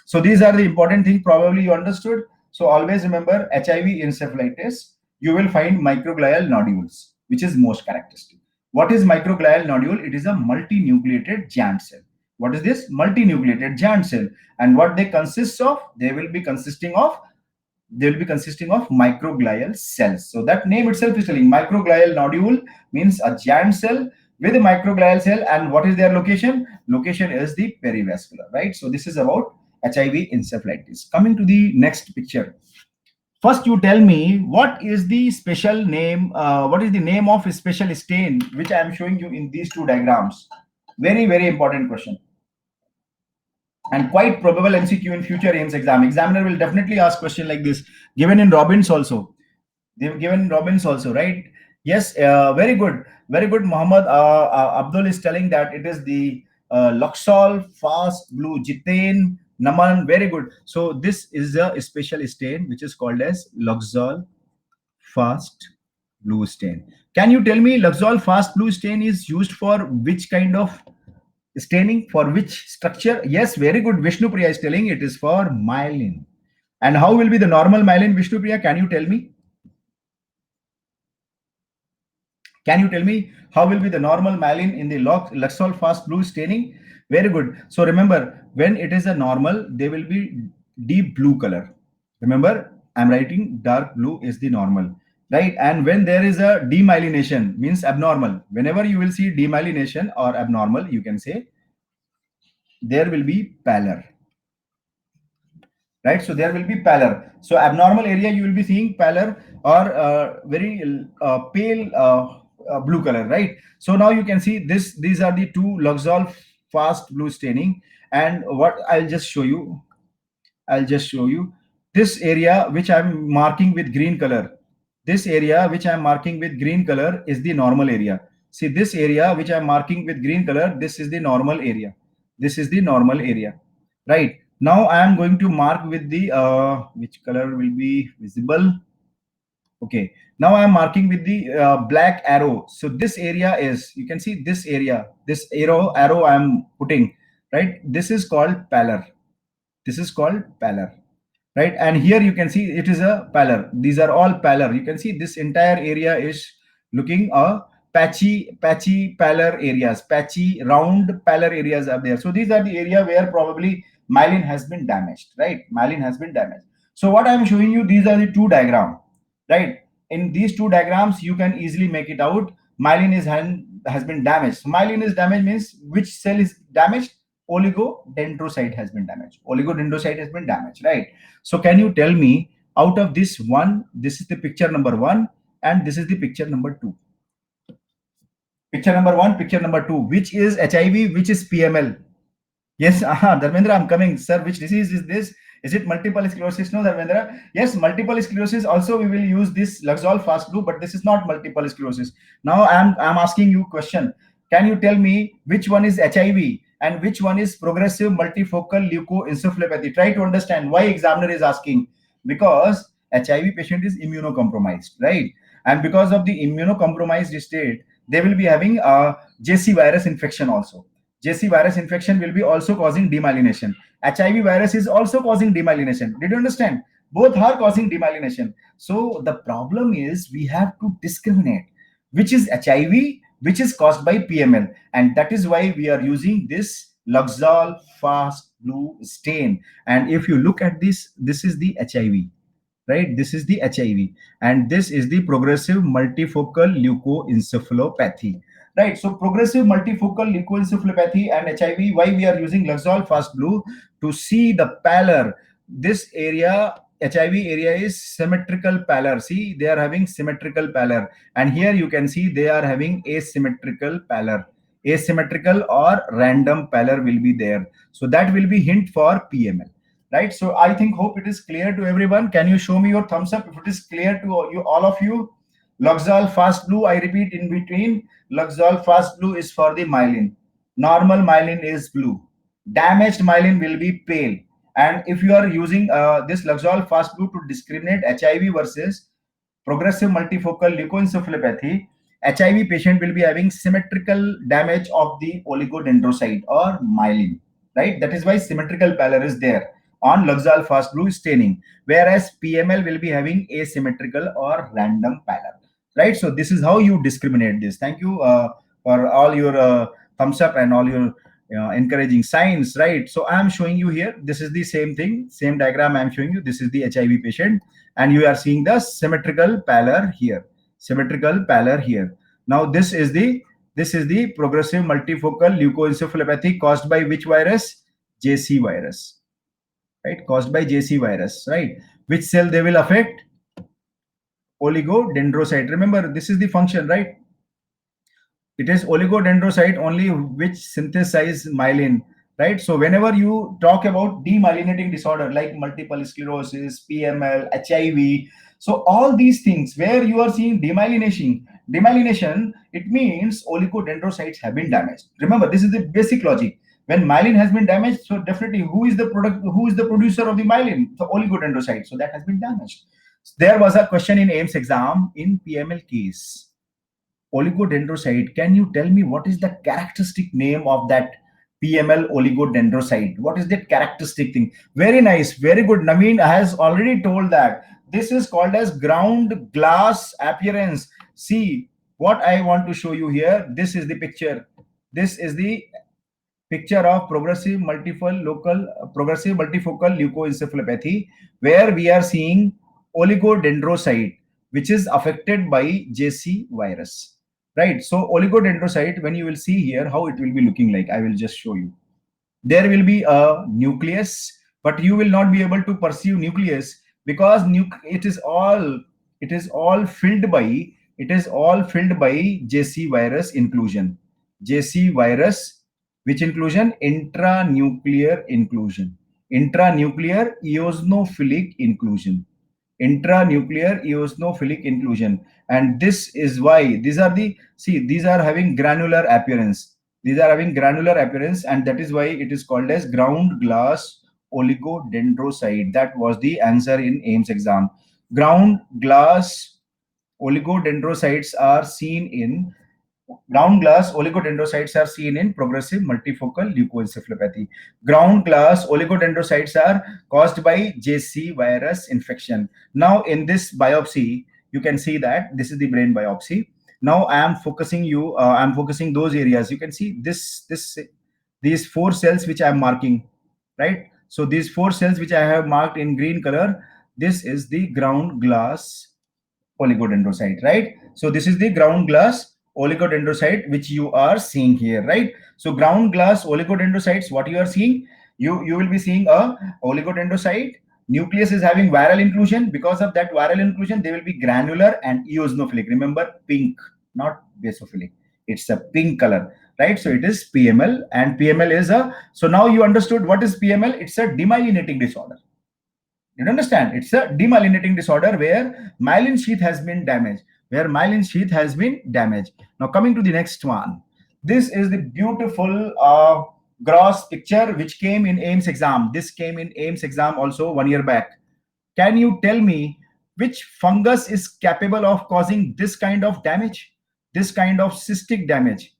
So these are the important thing probably you understood. So always remember, HIV encephalitis, you will find microglial nodules, which is most characteristic. What is microglial nodule? It is a multinucleated giant cell. What is this? Multinucleated giant cell. And what they consist of? They will be consisting of microglial cells. So that name itself is telling microglial nodule means a giant cell with a microglial cell. And what is their location? Location is the perivascular, right? So this is about HIV encephalitis. Coming to the next picture. First, you tell me what is the special name, what is the name of a special stain, which I am showing you in these two diagrams. Very, very important question. And quite probable MCQ in future AIMS exam. Examiner will definitely ask question like this, given in Robbins also. They've given Robbins also, right? Yes, very good. Very good. Muhammad Abdul is telling that it is the Luxol Fast Blue Jitain Naman. Very good. So this is a special stain which is called as Luxol Fast blue stain. Can you tell me Luxol fast blue stain is used for which kind of staining, for which structure? Yes, very good. Vishnu Priya is telling it is for myelin. And how will be the normal myelin, Vishnu Priya? Can you tell me? Can you tell me how will be the normal myelin in the Luxol fast blue staining? Very good. So remember, when it is a normal, they will be deep blue color. Remember, I'm writing dark blue is the normal, right? And when there is a demyelination, means abnormal. Whenever you will see demyelination or abnormal, you can say there will be pallor, right? So there will be pallor. So abnormal area you will be seeing pallor or very pale blue color, right? So now you can see this. These are the two Luxol fast blue staining, and what I'll just show you. I'll just show you this area which I'm marking with green color. This area which I'm marking with green color is the normal area. See this area which I'm marking with green color, this is the normal area. This is the normal area, right? Now I am going to mark with the which color will be visible. Okay, now I am marking with the black arrow. So this area is, you can see this area, this arrow I am putting, right? This is called pallor. This is called pallor, right? And here you can see it is a pallor. These are all pallor. You can see this entire area is looking a patchy pallor areas, patchy round pallor areas are there. So these are the area where probably myelin has been damaged, right? Myelin has been damaged. So what I am showing you, these are the two diagram, right? In these two diagrams, you can easily make it out. Myelin has been damaged. So myelin is damaged means which cell is damaged? Oligodendrocyte has been damaged. Oligodendrocyte has been damaged, right? So can you tell me out of this one, this is the picture number 1 and this is the picture number 2. Picture number 1, picture number 2, which is HIV, which is PML? Yes, Dharmendra, I'm coming. Sir, which disease is this? Is it multiple sclerosis? No, Dharmendra. Yes, multiple sclerosis. Also, we will use this Luxol fast blue, but this is not multiple sclerosis. Now, I'm asking you question. Can you tell me which one is HIV and which one is progressive multifocal leukoencephalopathy? Try to understand why examiner is asking. Because HIV patient is immunocompromised, right? And because of the immunocompromised state, they will be having a JC virus infection also. JC virus infection will be also causing demyelination. HIV virus is also causing demyelination. Did you understand? Both are causing demyelination. So the problem is we have to discriminate which is HIV, which is caused by PML. And that is why we are using this Luxol fast blue stain. And if you look at this, this is the HIV, right? This is the HIV. And this is the progressive multifocal leukoencephalopathy. Right, so progressive multifocal leukoencephalopathy and HIV, why we are using Luxol fast blue? To see the pallor. This area, HIV area is symmetrical pallor. See, they are having symmetrical pallor. And here you can see they are having asymmetrical pallor. Asymmetrical or random pallor will be there. So that will be hint for PML. Right, so I think, hope it is clear to everyone. Can you show me your thumbs up if it is clear to you, all of you? Luxol fast blue, I repeat in between, Luxol fast blue is for the myelin. Normal myelin is blue. Damaged myelin will be pale. And if you are using this Luxol fast blue to discriminate HIV versus progressive multifocal leukoencephalopathy, HIV patient will be having symmetrical damage of the oligodendrocyte or myelin, right? That is why symmetrical pallor is there on Luxol fast blue staining, whereas PML will be having asymmetrical or random pallor, right? So this is how you discriminate this. Thank you for all your thumbs up and all your encouraging signs, right? So I am showing you here, this is the same thing, same diagram I am showing you. This is the HIV patient and you are seeing the symmetrical pallor here, symmetrical pallor here. Now this is the progressive multifocal leukoencephalopathy caused by which virus? JC virus, right? Caused by JC virus, right? Which cell they will affect? Oligodendrocyte. Remember, this is the function, right? It is oligodendrocyte only which synthesize myelin, right? So whenever you talk about demyelinating disorder like multiple sclerosis, PML, HIV, so all these things where you are seeing demyelination, it means oligodendrocytes have been damaged. Remember, this is the basic logic. When myelin has been damaged, so definitely who is the producer of the myelin? The oligodendrocyte. So that has been damaged. There was a question in AIMS exam in PML case. Oligodendrocyte. Can you tell me what is the characteristic name of that PML oligodendrocyte? What is that characteristic thing? Very nice, very good. Naveen has already told that. This is called as ground glass appearance. See what I want to show you here. This is the picture. This is the picture of progressive multifocal leukoencephalopathy, where we are seeing oligodendrocyte, which is affected by JC virus, right? So oligodendrocyte, when you will see here how it will be looking like, I will just show you. There will be a nucleus, but you will not be able to perceive nucleus because it is all filled by JC virus inclusion. JC virus, which inclusion? Intranuclear inclusion. Intranuclear eosinophilic inclusion. Intranuclear eosinophilic inclusion. And this is why these are having granular appearance. These are having granular appearance, and that is why it is called as ground glass oligodendrocyte. That was the answer in AIMS exam. Ground glass oligodendrocytes are seen in Ground glass oligodendrocytes are seen in progressive multifocal leukoencephalopathy. Ground glass oligodendrocytes are caused by JC virus infection. Now, in this biopsy, you can see that this is the brain biopsy. Now, I am focusing those areas. You can see these 4 cells which I am marking, right? So these 4 cells which I have marked in green color, this is the ground glass oligodendrocyte, right? So this is the ground glass oligodendrocyte which you are seeing here, right? So ground glass oligodendrocytes, what you are seeing, you will be seeing a oligodendrocyte. Nucleus is having viral inclusion. Because of that viral inclusion, they will be granular and eosinophilic. Remember, pink, not basophilic. It's a pink color, right? So it is PML, and PML is a. So now you understood what is PML. It's a demyelinating disorder. You understand? It's a demyelinating disorder where myelin sheath has been damaged. Now coming to the next one. This is the beautiful gross picture which came in AIMS exam. This came in AIMS exam also 1 year back. Can you tell me which fungus is capable of causing this kind of damage? This kind of cystic damage.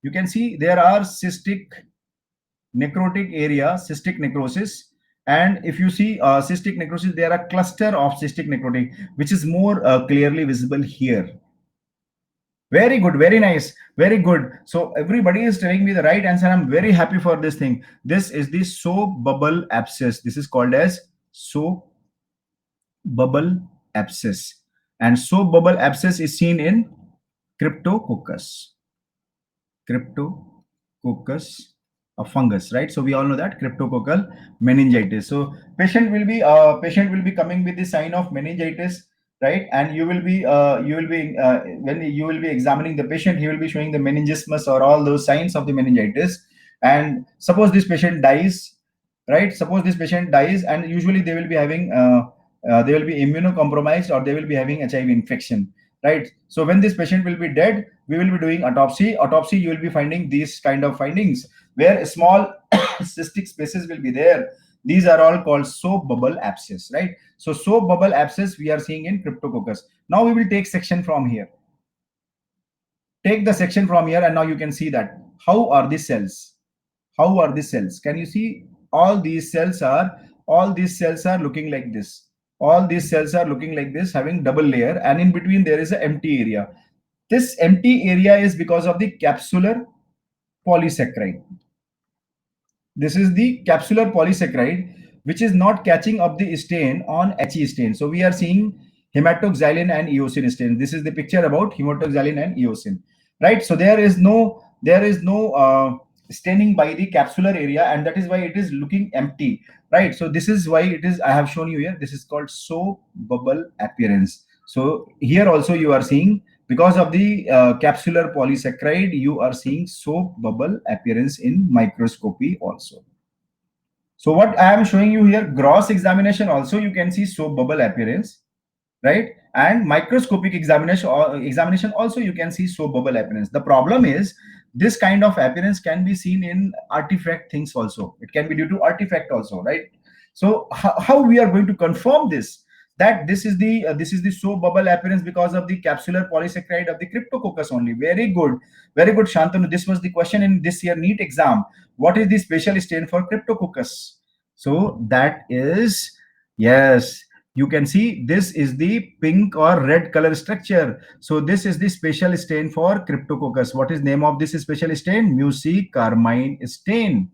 You can see there are cystic necrotic area, cystic necrosis. And if you see cystic necrosis, there are cluster of cystic necrotic, which is more clearly visible here. Very good, very nice, very good. So everybody is telling me the right answer. I'm very happy for this thing. This is the soap bubble abscess. This is called as soap bubble abscess. And soap bubble abscess is seen in Cryptococcus. Cryptococcus, a fungus, right? So we all know that cryptococcal meningitis. So patient will be coming with the sign of meningitis, right? And you will be when you will be examining the patient, he will be showing the meningismus or all those signs of the meningitis. And suppose this patient dies, right? Suppose this patient dies, and usually they will be having they will be immunocompromised, or they will be having HIV infection, right? So when this patient will be dead, we will be doing autopsy. You will be finding these kind of findings where small cystic spaces will be there. These are all called soap bubble abscess, right? So soap bubble abscess we are seeing in Cryptococcus. Now we will take section from here. Take the section from here, and now you can see that how are these cells? How are these cells? Can you see all these cells are looking like this. All these cells are looking like this, having double layer, and in between there is an empty area. This empty area is because of the capsular polysaccharide. This is the capsular polysaccharide which is not catching up the stain on He stain. So we are seeing hematoxylin and eosin stain. This is the picture about hematoxylin and eosin, right? So there is no staining by the capsular area, and that is why it is looking empty, right? So this is why it is, I have shown you here, this is called soap bubble appearance. So here also you are seeing, because of the capsular polysaccharide, you are seeing soap bubble appearance in microscopy also. So what I am showing you here, gross examination also you can see soap bubble appearance, right? And microscopic examination also you can see soap bubble appearance. The problem is this kind of appearance can be seen in artifact things also. It can be due to artifact also, right? So how we are going to confirm this? that this is the soap bubble appearance because of the capsular polysaccharide of the Cryptococcus only. Very good, Shantanu. This was the question in this year NEET exam. What is the special strain for Cryptococcus? So that is, yes, you can see this is the pink or red color structure. So this is the special stain for Cryptococcus. What is name of this special stain? Mucicarmine stain.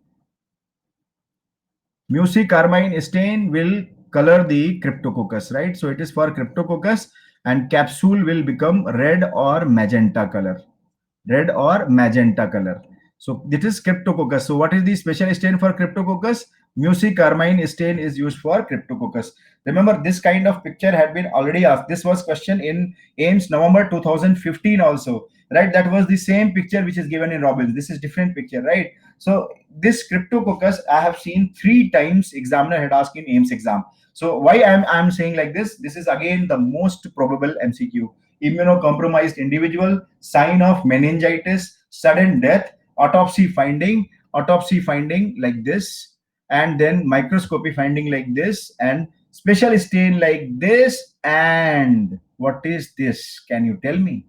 Mucicarmine stain will color the Cryptococcus, right? So it is for Cryptococcus, and capsule will become red or magenta color. Red or magenta color. So this is Cryptococcus. So what is the special stain for Cryptococcus? Mucicarmine stain is used for Cryptococcus. Remember, this kind of picture had been already asked. This was question in AIMS November 2015 also, right? That was the same picture which is given in Robbins. This is different picture, right? So this Cryptococcus I have seen 3 times examiner had asked in AIMS exam. So why I'm saying like this? This is again the most probable MCQ. Immunocompromised individual, sign of meningitis, sudden death, autopsy finding like this, and then microscopy finding like this, and special stain like this. And what is this? Can you tell me?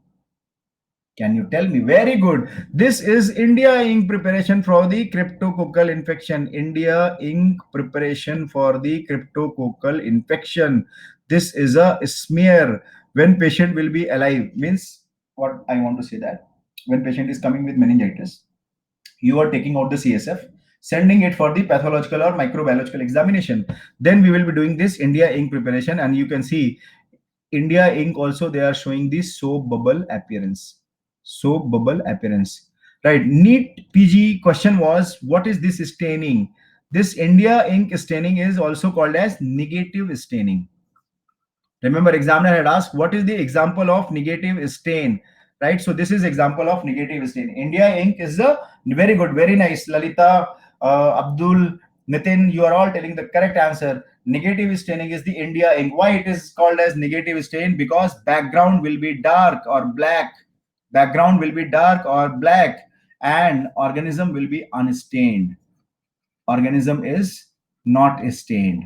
Can you tell me? Very good. This is India ink preparation for the cryptococcal infection. India ink preparation for the cryptococcal infection. This is a smear when patient will be alive. Means what I want to say, that when patient is coming with meningitis, you are taking out the CSF, sending it for the pathological or microbiological examination. Then we will be doing this India ink preparation, and you can see India ink also they are showing the soap bubble appearance. Soap bubble appearance. Right. NEET PG question was, what is this staining? This India ink staining is also called as negative staining. Remember, examiner had asked, what is the example of negative stain? Right. So this is example of negative stain. India ink is a very good, very nice. Lalita, Abdul, Nitin, you are all telling the correct answer. Negative staining is the India ink. Why it is called as negative stain? Because background will be dark or black. Background will be dark or black, and organism will be unstained. Organism is not stained.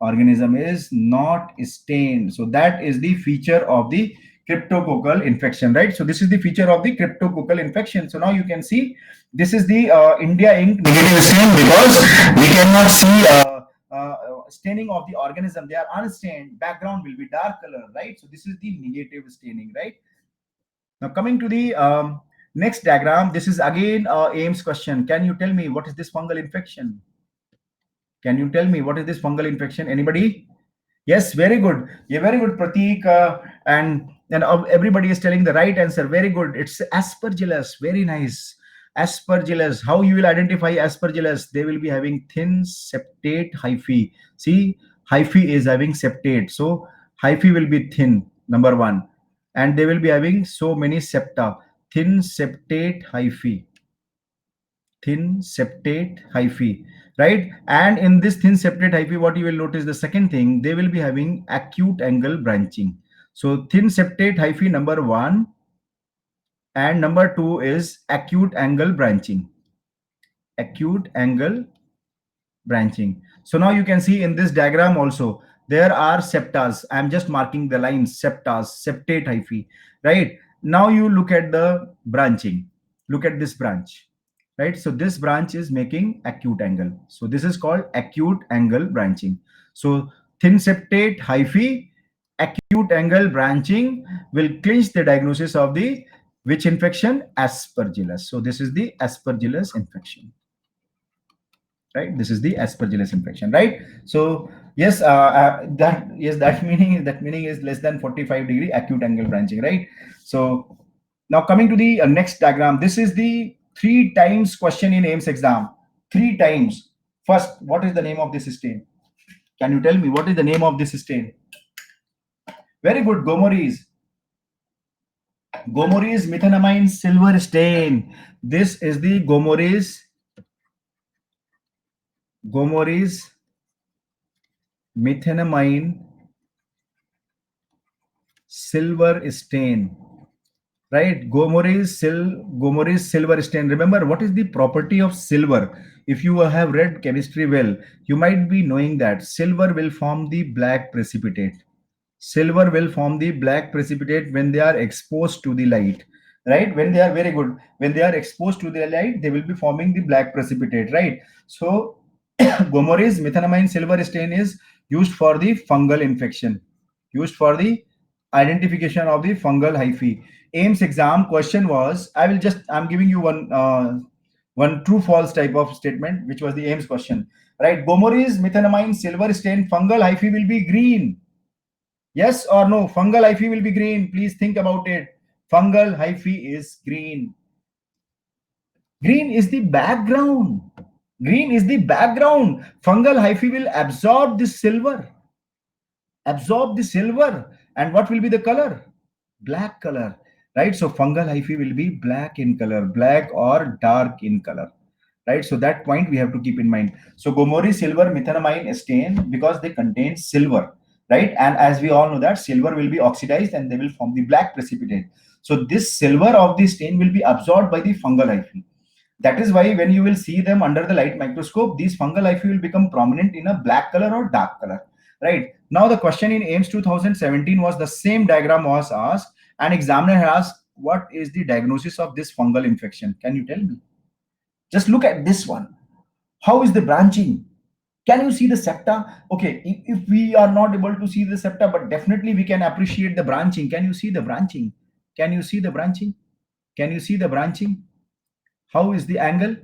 Organism is not stained. So that is the feature of the cryptococcal infection, right? So this is the feature of the cryptococcal infection. So now you can see this is the India ink negative stain, because we cannot see staining of the organism. They are unstained. Background will be dark color, right? So this is the negative staining, right? Now coming to the next diagram, this is again AIMS question. Can you tell me what is this fungal infection? Can you tell me what is this fungal infection? Anybody? Yes, very good. Yeah, very good, Pratik. And everybody is telling the right answer. Very good. It's Aspergillus. Very nice. Aspergillus. How you will identify Aspergillus? They will be having thin septate hyphae. See, hyphae is having septate. So hyphae will be thin, number one. And they will be having so many septa. Thin septate hyphae. Thin septate hyphae, right? And in this thin septate hyphae, what you will notice, the second thing, they will be having acute angle branching. So thin septate hyphae, number one, and number two is acute angle branching. Acute angle branching. So now you can see in this diagram also, there are septas. I'm just marking the lines, septas, septate hyphae, right? Now you look at the branching. Look at this branch. Right, so this branch is making acute angle. So this is called acute angle branching. So thin septate hyphae, acute angle branching will clinch the diagnosis of the which infection? Aspergillus. So this is the Aspergillus infection. Right, this is the Aspergillus infection, right? So yes, that meaning is less than 45-degree acute angle branching, right? So now coming to the next diagram, this is the 3 times question in AIMS exam. 3 times. First, what is the name of this stain? Can you tell me what is the name of this stain? Very good, Gomory's. Gomory's methenamine silver stain. This is the Gomory's methenamine silver stain. Right, Gomory's silver stain. Remember, what is the property of silver? If you have read chemistry well, you might be knowing that silver will form the black precipitate. silver will form the black precipitate when they are exposed to the light, right? When they are very good, when they are exposed to the light, they will be forming the black precipitate, right? So Gomory's methanamine silver stain is used for the fungal infection, used for the identification of the fungal hyphae. AIMS exam question was, I'm giving you one true false type of statement, which was the AIMS question, right? Gomory's methanamine silver stain fungal hyphae will be green. Yes or no? Fungal hyphae will be green. Please think about it. Fungal hyphae is green. Green is the background. Green is the background. Fungal hyphae will absorb the silver. Absorb the silver. And what will be the color? Black color. Right? So fungal hyphae will be black in color, black or dark in color. Right? So that point we have to keep in mind. So Gomori silver methanamine stain, because they contain silver, right? And as we all know that silver will be oxidized and they will form the black precipitate. So this silver of the stain will be absorbed by the fungal hyphae. That is why when you will see them under the light microscope, these fungal hyphae will become prominent in a black color or dark color, right? Now the question in AIMS 2017 was the same diagram was asked, and examiner asked, what is the diagnosis of this fungal infection? Can you tell me? Just look at this one. How is the branching? Can you see the septa? Okay, if we are not able to see the septa, but definitely we can appreciate the branching. Can you see the branching? Can you see the branching? Can you see the branching? How is the angle?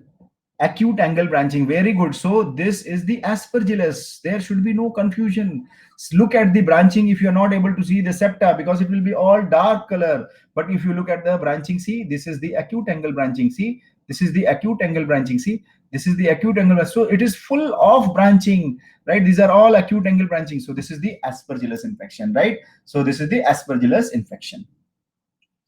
Acute angle branching. Very good. So this is the aspergillus. There should be no confusion. Look at the branching if you are not able to see the septa, because it will be all dark color. But if you look at the branching, see, this is the acute angle branching. See, this is the acute angle branching. See, this is the acute angle. So it is full of branching, right? These are all acute angle branching. So this is the aspergillus infection, right? So this is the aspergillus infection.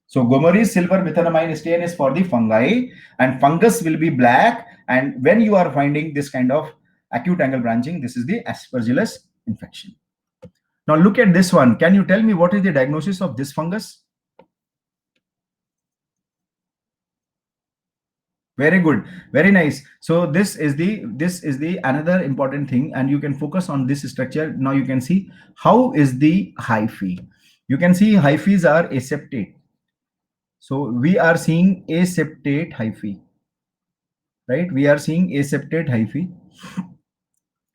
So Gomori silver methanamine stain is for the fungi, and fungus will be black. And when you are finding this kind of acute angle branching, this is the aspergillus infection. Now look at this one. Can you tell me what is the diagnosis of this fungus? Very good, very nice. So this is the another important thing, and you can focus on this structure. Now you can see how is the hyphae. You can see hyphae are aseptate. So we are seeing aseptate hyphae, right? We are seeing aseptate hyphae.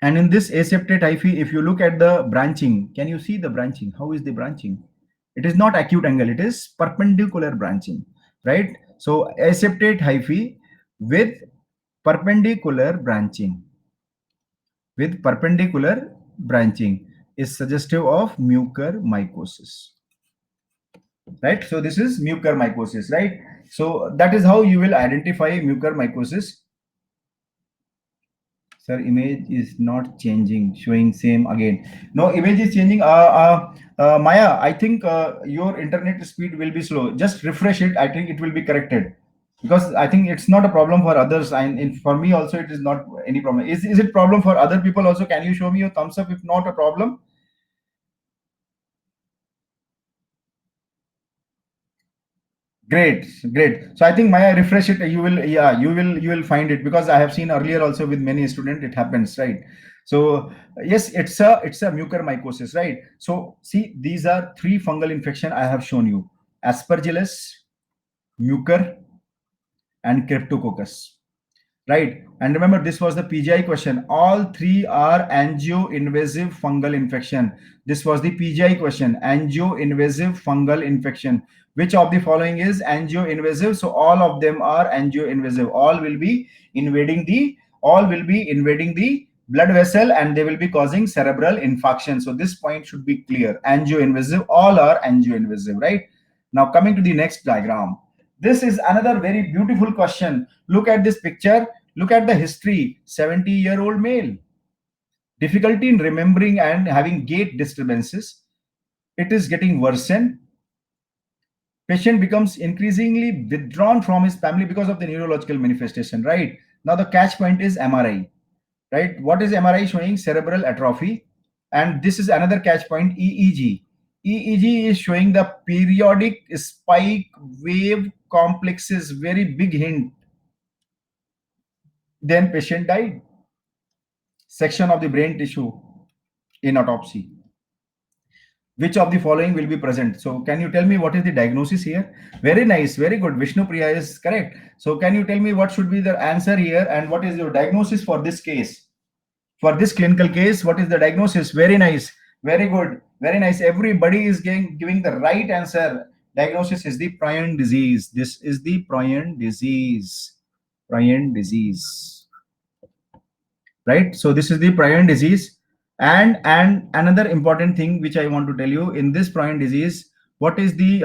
And in this aseptate hyphae, if you look at the branching, can you see the branching? How is the branching? It is not acute angle, it is perpendicular branching, right? So aseptate hyphae with perpendicular branching, is suggestive of mucormycosis, right? So this is mucormycosis, right? So that is how you will identify mucormycosis. Sir, image is not changing, showing same again. No, image is changing. Maya, I think your internet speed will be slow. Just refresh it. I think it will be corrected, because I think it's not a problem for others. And for me also, it is not any problem. Is it problem for other people also? Can you show me a thumbs up if not a problem? Great, great. So I think Maya, refresh it. You will, yeah, you will find it, because I have seen earlier also with many students it happens, right? So yes, it's a mucormycosis, right? So see, these are three fungal infection I have shown you: Aspergillus, mucor, and Cryptococcus. Right. And remember, this was the PGI question. All three are angio-invasive fungal infection. This was the PGI question. Angio-invasive fungal infection. Which of the following is angio-invasive? So all of them are angio-invasive. All will be invading the blood vessel, and they will be causing cerebral infarction. So this point should be clear. Angio-invasive, all are angio-invasive, right? Now coming to the next diagram. This is another very beautiful question. Look at this picture. Look at the history. 70-year-old male. Difficulty in remembering and having gait disturbances. It is getting worsened. Patient becomes increasingly withdrawn from his family because of the neurological manifestation, right? Now the catch point is MRI, right? What is MRI showing? Cerebral atrophy. And this is another catch point, EEG. EEG is showing the periodic spike wave complexes, very big hint. Then patient died. Section of the brain tissue in autopsy. Which of the following will be present? So can you tell me what is the diagnosis here? Very nice, very good. Vishnu Priya is correct. So can you tell me what should be the answer here and what is your diagnosis for this case? For this clinical case, what is the diagnosis? Very nice, very good, very nice. Everybody is giving the right answer. Diagnosis is the prion disease. This is the prion disease. Prion disease, right? So this is the prion disease. And another important thing which I want to tell you, in this prion disease, what is the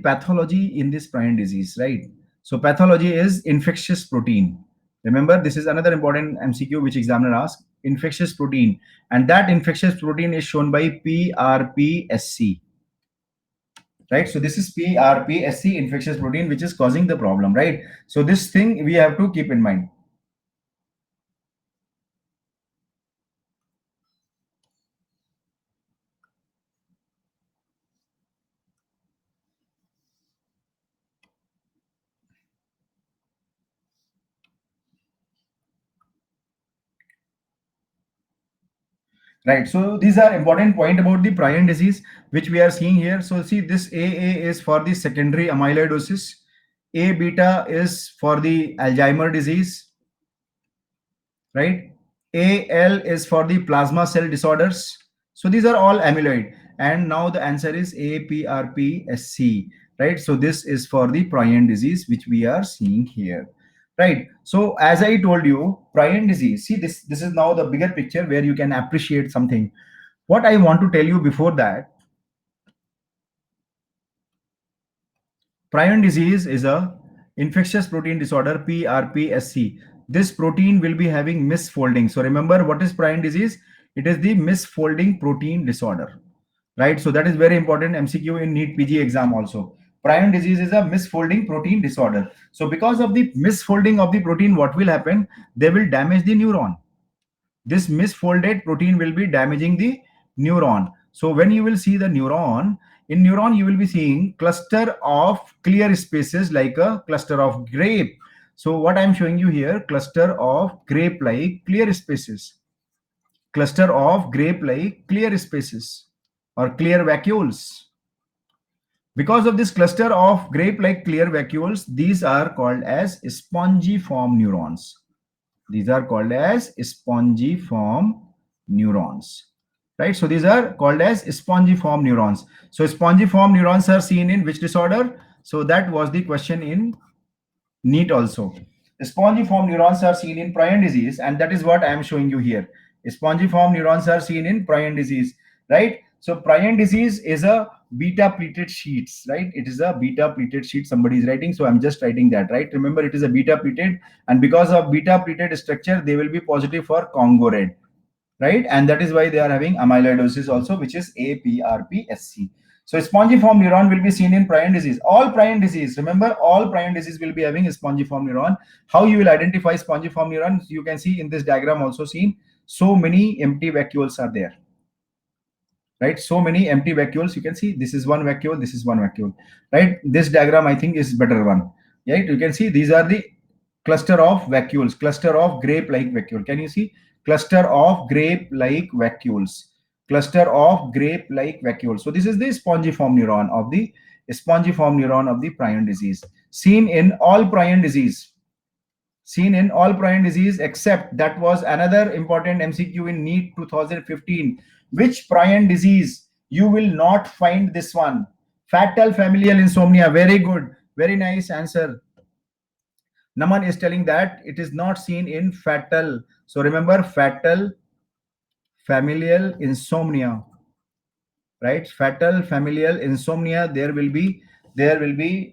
pathology in this prion disease, right? So pathology is infectious protein. Remember, this is another important MCQ which examiner asks, infectious protein, and that infectious protein is shown by PRPSC, right? So this is PRPSC, infectious protein, which is causing the problem, right? So this thing we have to keep in mind. Right. So these are important point about the prion disease, which we are seeing here. So see, this AA is for the secondary amyloidosis. A beta is for the Alzheimer disease, right? AL is for the plasma cell disorders. So these are all amyloid. And now the answer is APRPSC, right? So this is for the prion disease, which we are seeing here. Right. So as I told you, prion disease, see this is now the bigger picture where you can appreciate something. What I want to tell you before that, prion disease is a infectious protein disorder, PRPSC. This protein will be having misfolding. So remember, what is prion disease? It is the misfolding protein disorder, right? So that is very important MCQ in NEET PG exam also. Prion disease is a misfolding protein disorder. So because of the misfolding of the protein, what will happen? They will damage the neuron. This misfolded protein will be damaging the neuron. So when you will see the neuron, in neuron you will be seeing cluster of clear spaces like a cluster of grape. So what I'm showing you here, cluster of grape like clear spaces, cluster of grape like clear spaces or clear vacuoles. Because of this cluster of grape like clear vacuoles, these are called as spongiform neurons. These are called as spongiform neurons, right? So these are called as spongiform neurons. So spongiform neurons are seen in which disorder? So that was the question in NEET also. Spongiform neurons are seen in prion disease, and that is what I am showing you here. Spongiform neurons are seen in prion disease, right? So prion disease is a beta pleated sheets, right? It is a beta pleated sheet somebody is writing, so I'm just writing that, right? Remember, it is a beta pleated, and because of beta pleated structure, they will be positive for Congo red, right? And that is why they are having amyloidosis also, which is APRPSC. So spongiform neuron will be seen in prion disease. All prion disease, remember, all prion disease will be having a spongiform neuron. How you will identify spongiform neurons? You can see in this diagram also seen, so many empty vacuoles are there, right? So many empty vacuoles. You can see this is one vacuole, this is one vacuole, right? This diagram I think is better one, right? You can see these are the cluster of vacuoles, cluster of grape like vacuole. Can you see? Cluster of grape like vacuoles, cluster of grape like vacuoles. So this is the spongiform neuron of the prion disease, seen in all prion disease, seen in all prion disease, except that was another important MCQ in NEET 2015. Which prion disease you will not find this one? Fatal familial insomnia. Very good, very nice answer. Naman is telling that it is not seen in fatal. So remember, fatal familial insomnia, right? Fatal familial insomnia, there will be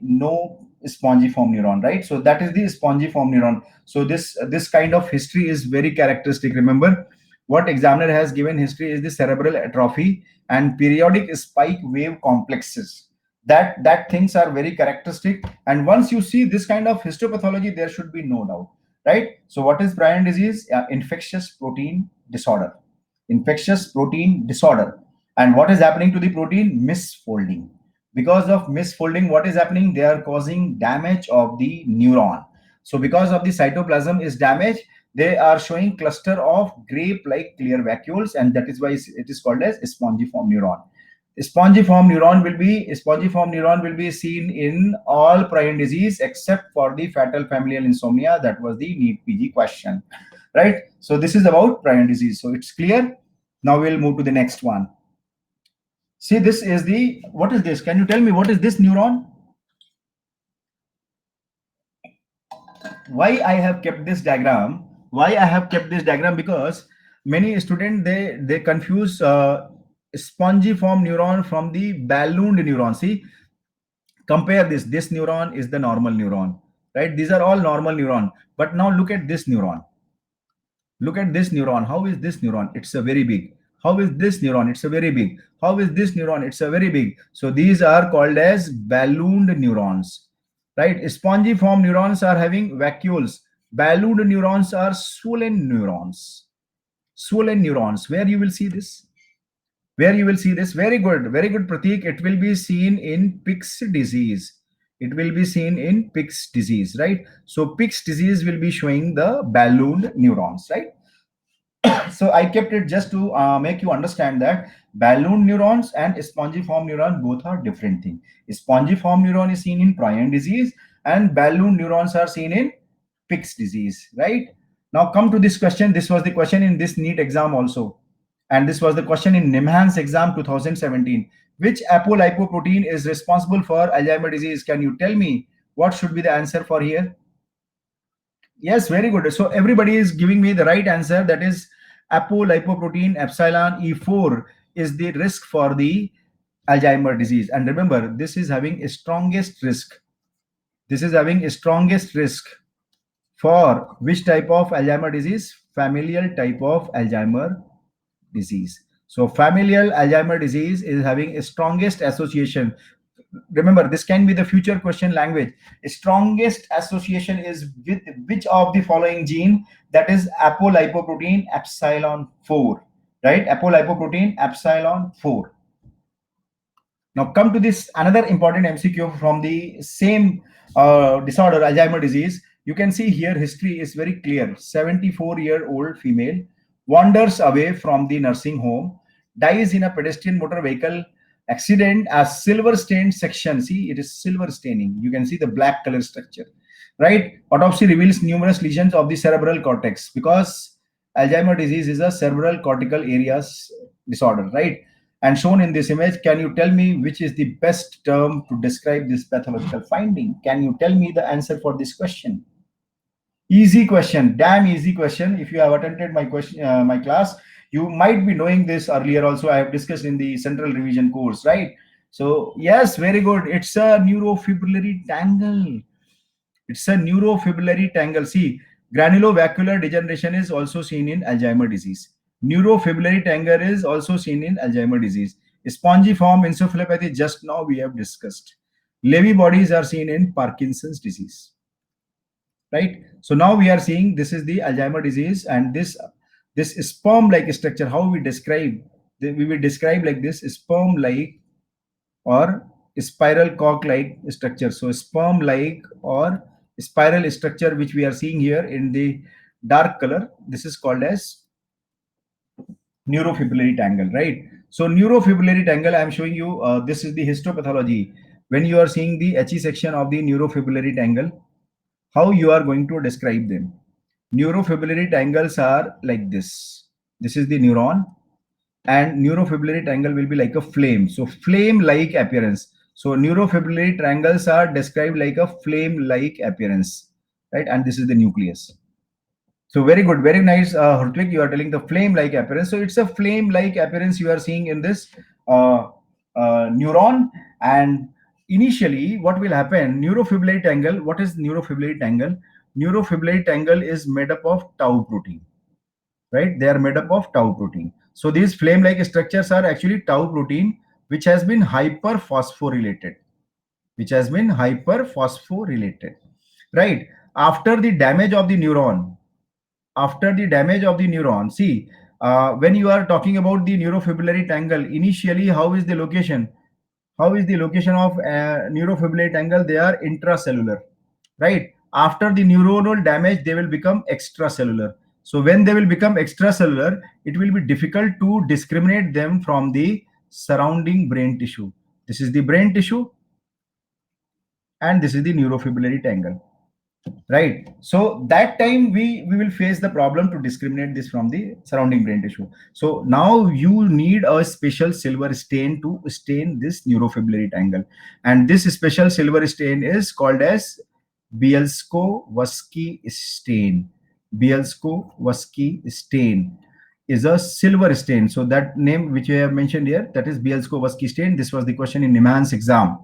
no spongiform neuron, right? So that is the spongiform neuron. So this kind of history is very characteristic. Remember, what examiner has given history is the cerebral atrophy and periodic spike wave complexes. That things are very characteristic, and once you see this kind of histopathology, there should be no doubt, right? So what is prion disease? Infectious protein disorder, infectious protein disorder. And what is happening to the protein? Misfolding. Because of misfolding, what is happening? They are causing damage of the neuron. So because of the cytoplasm is damaged, they are showing cluster of grape-like clear vacuoles, and that is why it is called as spongiform neuron. Spongiform neuron will be seen in all prion disease except for the fatal familial insomnia. That was the NEET PG question, right? So this is about prion disease. So it's clear. Now we'll move to the next one. See, this is the, what is this? Can you tell me what is this neuron? Why I have kept this diagram? Why I have kept this diagram? Because many students, they confuse spongiform neuron from the ballooned neuron. See, compare this neuron is the normal neuron, right? These are all normal neuron. But now look at this neuron. Look at this neuron. How is this neuron? It's a very big. How is this neuron? It's a very big. How is this neuron? It's a very big. So these are called as ballooned neurons, right? Spongiform neurons are having vacuoles. Ballooned neurons are swollen neurons. Swollen neurons. Where you will see this? Where you will see this? Very good, Pratik. It will be seen in Pick's disease. It will be seen in Pick's disease, right? So Pick's disease will be showing the ballooned neurons, right? So I kept it just to make you understand that balloon neurons and spongiform neuron both are different things. Spongiform neuron is seen in prion disease and balloon neurons are seen in Pick's disease, right? Now come to this question. This was the question in this NEET exam also. And this was the question in NIMHANS exam 2017. Which apolipoprotein is responsible for Alzheimer's disease? Can you tell me what should be the answer for here? Yes, very good. So everybody is giving me the right answer. That is apolipoprotein epsilon E4 is the risk for the Alzheimer's disease. And remember, this is having a strongest risk. This is having a strongest risk for which type of Alzheimer's disease? Familial type of Alzheimer's disease. So familial Alzheimer's disease is having a strongest association. Remember, this can be the future question language. Strongest association is with which of the following gene? That is apolipoprotein epsilon 4, right? Apolipoprotein epsilon 4. Now come to this another important MCQ from the same disorder, Alzheimer's disease. You can see here history is very clear. 74-year-old female wanders away from the nursing home, dies in a pedestrian motor vehicle accident as silver stained section. See, it is silver staining. You can see the black color structure, right? Autopsy reveals numerous lesions of the cerebral cortex because Alzheimer's disease is a cerebral cortical areas disorder, right? And shown in this image, can you tell me which is the best term to describe this pathological finding? Can you tell me the answer for this question? Easy question, damn easy question. If you have attended my question, my class, you might be knowing this earlier also. I have discussed in the central revision course, right? So yes, very good. It's a neurofibrillary tangle. It's a neurofibrillary tangle. See, granulovacular degeneration is also seen in Alzheimer's disease. Neurofibrillary tangle is also seen in Alzheimer's disease. Spongiform encephalopathy, just now we have discussed. Lewy bodies are seen in Parkinson's disease, right? So now we are seeing this is the Alzheimer's disease, and this sperm-like structure. How we describe? We will describe like this: sperm-like or spiral cork-like structure. So sperm-like or spiral structure, which we are seeing here in the dark color, this is called as neurofibrillary tangle, right? So neurofibrillary tangle, I am showing you, this is the histopathology. When you are seeing the HE section of the neurofibrillary tangle, how you are going to describe them? Neurofibrillary tangles are like this. This is the neuron, and neurofibrillary tangle will be like a flame. So flame-like appearance. So neurofibrillary tangles are described like a flame-like appearance, right? And this is the nucleus. So very good, very nice, Hrithwik. You are telling the flame-like appearance. So it's a flame-like appearance you are seeing in this neuron. And initially, what will happen? Neurofibrillary tangle. What is neurofibrillary tangle? Neurofibrillary tangle is made up of tau protein, right? They are made up of tau protein. So these flame-like structures are actually tau protein, which has been hyperphosphorylated, right? After the damage of the neuron, see, when you are talking about the neurofibrillary tangle, initially, how is the location? How is the location of neurofibrillary tangle? They are intracellular, right? After the neuronal damage, they will become extracellular. So when they will become extracellular, it will be difficult to discriminate them from the surrounding brain tissue. This is the brain tissue, and this is the neurofibrillary tangle, right? So that time we will face the problem to discriminate this from the surrounding brain tissue. So now you need a special silver stain to stain this neurofibrillary tangle, and this special silver stain is called as Bielsko-Vasky stain. Bielsko-Vasky stain is a silver stain. So that name which I have mentioned here, that is Bielsko-Vasky stain. This was the question in NIMHANS exam.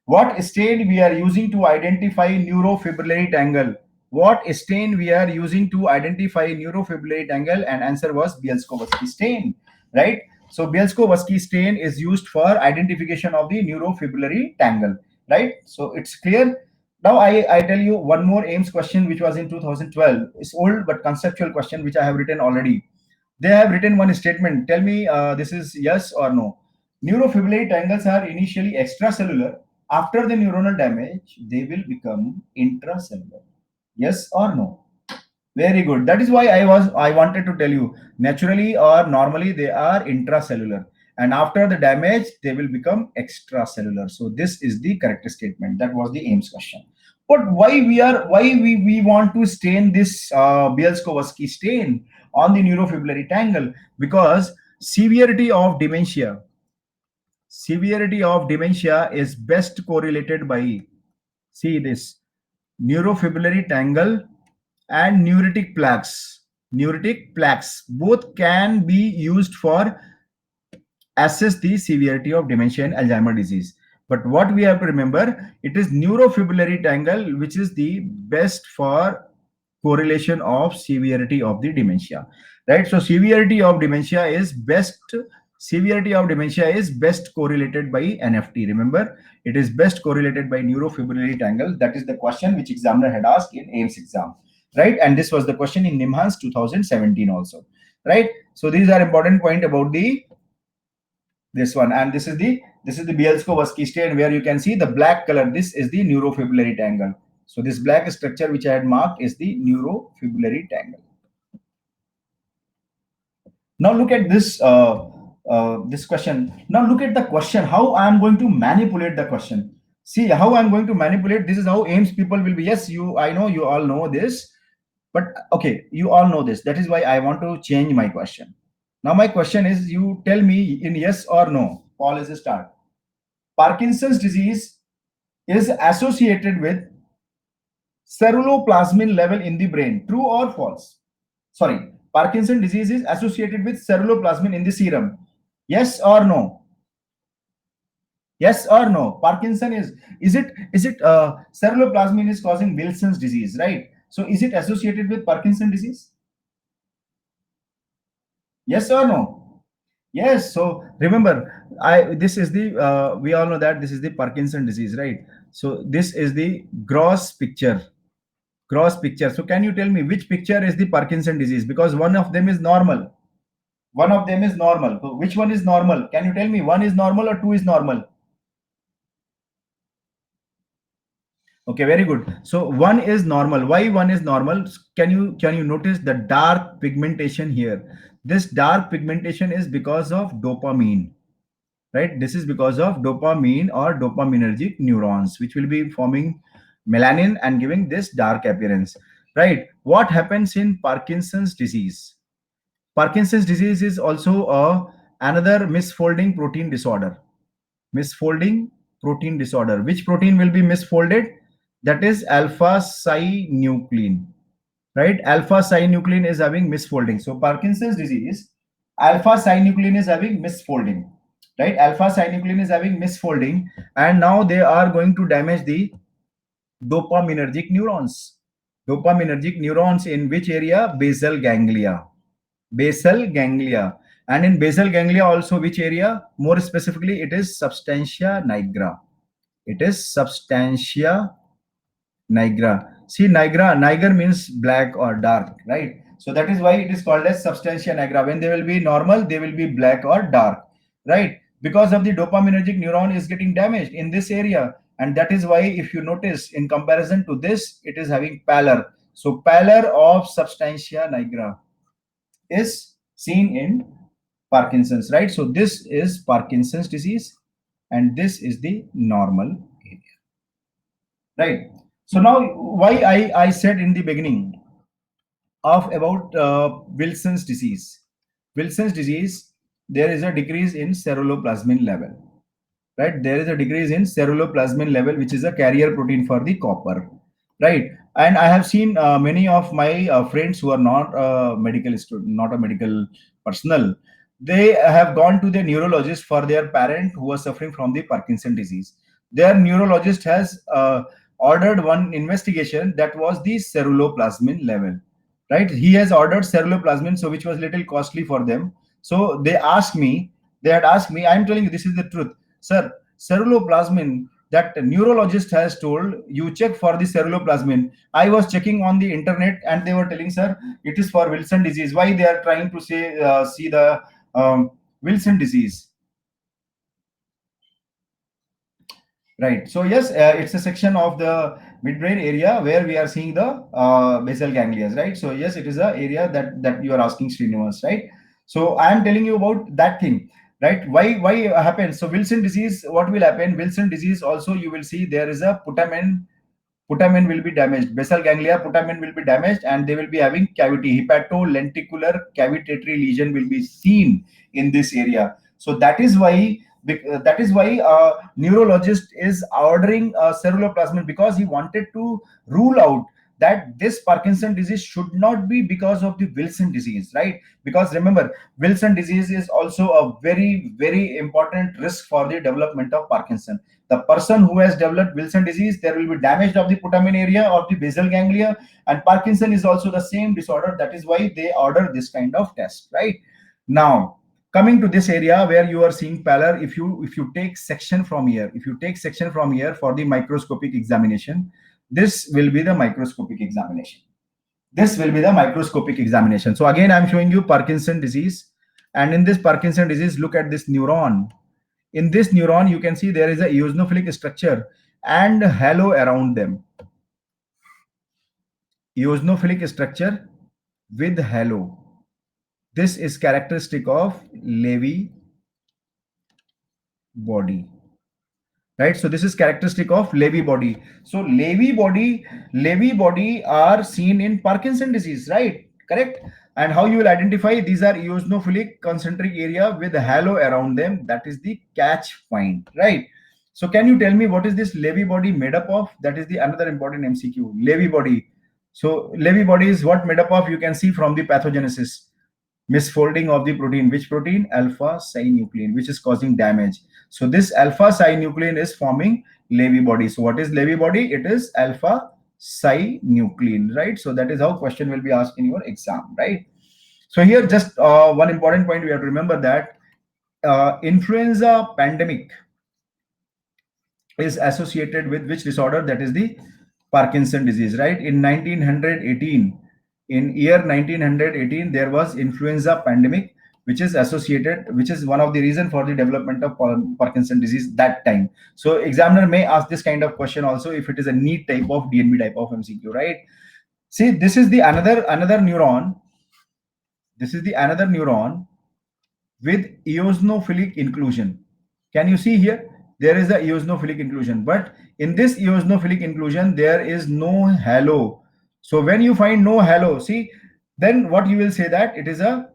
What stain we are using to identify neurofibrillary tangle? What stain we are using to identify neurofibrillary tangle? And answer was Bielsko-Vasky stain, right? So Bielsko-Vasky stain is used for identification of the neurofibrillary tangle, right? So it's clear. Now I tell you one more AIMS question which was in 2012. It's old but conceptual question which I have written already. They have written one statement. Tell me this is yes or no. Neurofibrillary tangles are initially extracellular. After the neuronal damage, they will become intracellular. Yes or no? Very good. That is why I wanted to tell you, naturally or normally they are intracellular, and after the damage they will become extracellular. So this is the correct statement. That was the AIMS question. But why we want to stain this Bielsko-Vasky stain on the neurofibrillary tangle? Because severity of dementia is best correlated by, see this, neurofibrillary tangle and neuritic plaques both can be used for assess the severity of dementia and Alzheimer's disease. But what we have to remember, it is neurofibrillary tangle which is the best for correlation of severity of the dementia, right? So severity of dementia is best correlated by NFT. Remember, it is best correlated by neurofibrillary tangle. That is the question which examiner had asked in AIMS exam, right? And this was the question in NIMHANS 2017 also, right? So these are important point about the this one. And this is the Bielsko-Vasky stain, where you can see the black color. This is the neurofibrillary tangle. So this black structure which I had marked is the neurofibrillary tangle. Now look at this question. Now look at the question, how I am going to manipulate the question. See how I'm going to manipulate. This is how AIMS people will be. Yes, I know you all know this, but okay, you all know this. That is why I want to change my question. Now my question is, you tell me in yes or no. Paul is a start. Parkinson's disease is associated with ceruloplasmin level in the brain. True or false? Sorry, Parkinson's disease is associated with ceruloplasmin in the serum. Yes or no? Yes or no? Parkinson is it ceruloplasmin is causing Wilson's disease, right? So is it associated with Parkinson's disease? Yes or no? Yes. So remember, this is the we all know that this is the Parkinson disease, right? So this is the gross picture. So can you tell me which picture is the Parkinson disease? Because one of them is normal. So which one is normal? Can you tell me one is normal or two is normal? Okay, very good. So one is normal. Why one is normal? Can you notice the dark pigmentation here? This dark pigmentation is because of dopamine, right? This is because of dopamine or dopaminergic neurons, which will be forming melanin and giving this dark appearance, right? What happens in Parkinson's disease? Parkinson's disease is also another misfolding protein disorder. Misfolding protein disorder. Which protein will be misfolded? That is alpha-synuclein, right? Alpha-synuclein is having misfolding. So Parkinson's disease, alpha-synuclein is having misfolding, right? Alpha-synuclein is having misfolding, and now they are going to damage the dopaminergic neurons. Dopaminergic neurons in which area? Basal ganglia. And in basal ganglia also which area? More specifically, it is substantia nigra. See, niger means black or dark, right? So that is why it is called as substantia nigra. When they will be normal, they will be black or dark, right? Because of the dopaminergic neuron is getting damaged in this area. And that is why, if you notice, in comparison to this, it is having pallor. So pallor of substantia nigra is seen in Parkinson's, right? So this is Parkinson's disease, and this is the normal area, right? So now, why I said in the beginning of about Wilson's disease. Wilson's disease, there is a decrease in ceruloplasmin level, right? There is a decrease in ceruloplasmin level, which is a carrier protein for the copper, right? And I have seen many of my friends who are not medical student, not a medical personnel. They have gone to the neurologist for their parent who was suffering from the Parkinson disease. Their neurologist has ordered one investigation, that was the ceruloplasmin level, right? He has ordered ceruloplasmin, so which was little costly for them. So they had asked me, I'm telling you, this is the truth, sir. Ceruloplasmin, that neurologist has told you check for the ceruloplasmin. I was checking on the internet, and they were telling, sir, it is for Wilson disease. Why they are trying to say see the Wilson disease? Right. So yes, it's a section of the midbrain area where we are seeing the basal ganglia, right? So yes, it is a area that you are asking, Srinivas, right? So I am telling you about that thing, right? Why happens? So Wilson disease, what will happen? Wilson disease also, you will see there is a putamen will be damaged. Basal ganglia, putamen will be damaged, and they will be having cavity. Hepatolenticular cavitatory lesion will be seen in this area. So that is why neurologist is ordering ceruloplasmin, because he wanted to rule out that this Parkinson disease should not be because of the Wilson disease, right? Because remember, Wilson disease is also a very, very important risk for the development of Parkinson. The person who has developed Wilson disease, there will be damage of the putamen area or the basal ganglia, and Parkinson is also the same disorder. That is why they order this kind of test, right? Now, coming to this area where you are seeing pallor, if you take section from here, if you take section from here for the microscopic examination, this will be the microscopic examination. This will be the microscopic examination. So again, I'm showing you Parkinson disease, and in this Parkinson disease, look at this neuron. In this neuron, you can see there is a eosinophilic structure and halo around them. Eosinophilic structure with halo. This is characteristic of Levy body, right? So this is characteristic of Levy body. So Levy body are seen in Parkinson disease, right? Correct. And how you will identify? These are eosinophilic concentric area with halo around them. That is the catch point, right? So can you tell me what is this Levy body made up of? That is the another important MCQ. Levy body. So Levy body is what made up of? You can see from the pathogenesis. Misfolding of the protein. Which protein? Alpha synuclein, which is causing damage. So this alpha synuclein is forming Levy body. So what is Levy body? It is alpha synuclein, right? So that is how question will be asked in your exam, right? So here just one important point we have to remember, that influenza pandemic is associated with which disorder? That is the Parkinson disease, right? In 1918, in year 1918, there was influenza pandemic, which is associated, which is one of the reason for the development of Parkinson disease that time. So examiner may ask this kind of question also if it is a neat type of DNB type of MCQ, right? See, this is the another neuron. This is the another neuron with eosinophilic inclusion. Can you see here? There is a eosinophilic inclusion, but in this eosinophilic inclusion, there is no halo. So when you find no halo, see, then what you will say, that it is a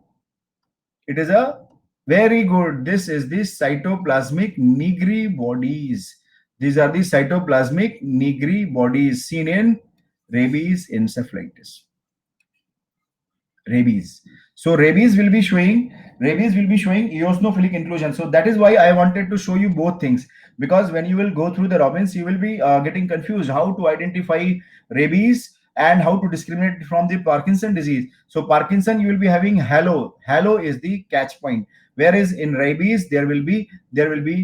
very good. This is the cytoplasmic Negri bodies. These are the cytoplasmic Negri bodies seen in rabies encephalitis. Rabies. So rabies will be showing eosinophilic inclusion. So that is why I wanted to show you both things, because when you will go through the Robbins, you will be getting confused how to identify rabies and how to discriminate from the Parkinson disease. So Parkinson, you will be having halo. Halo is the catch point. Whereas in rabies, there will be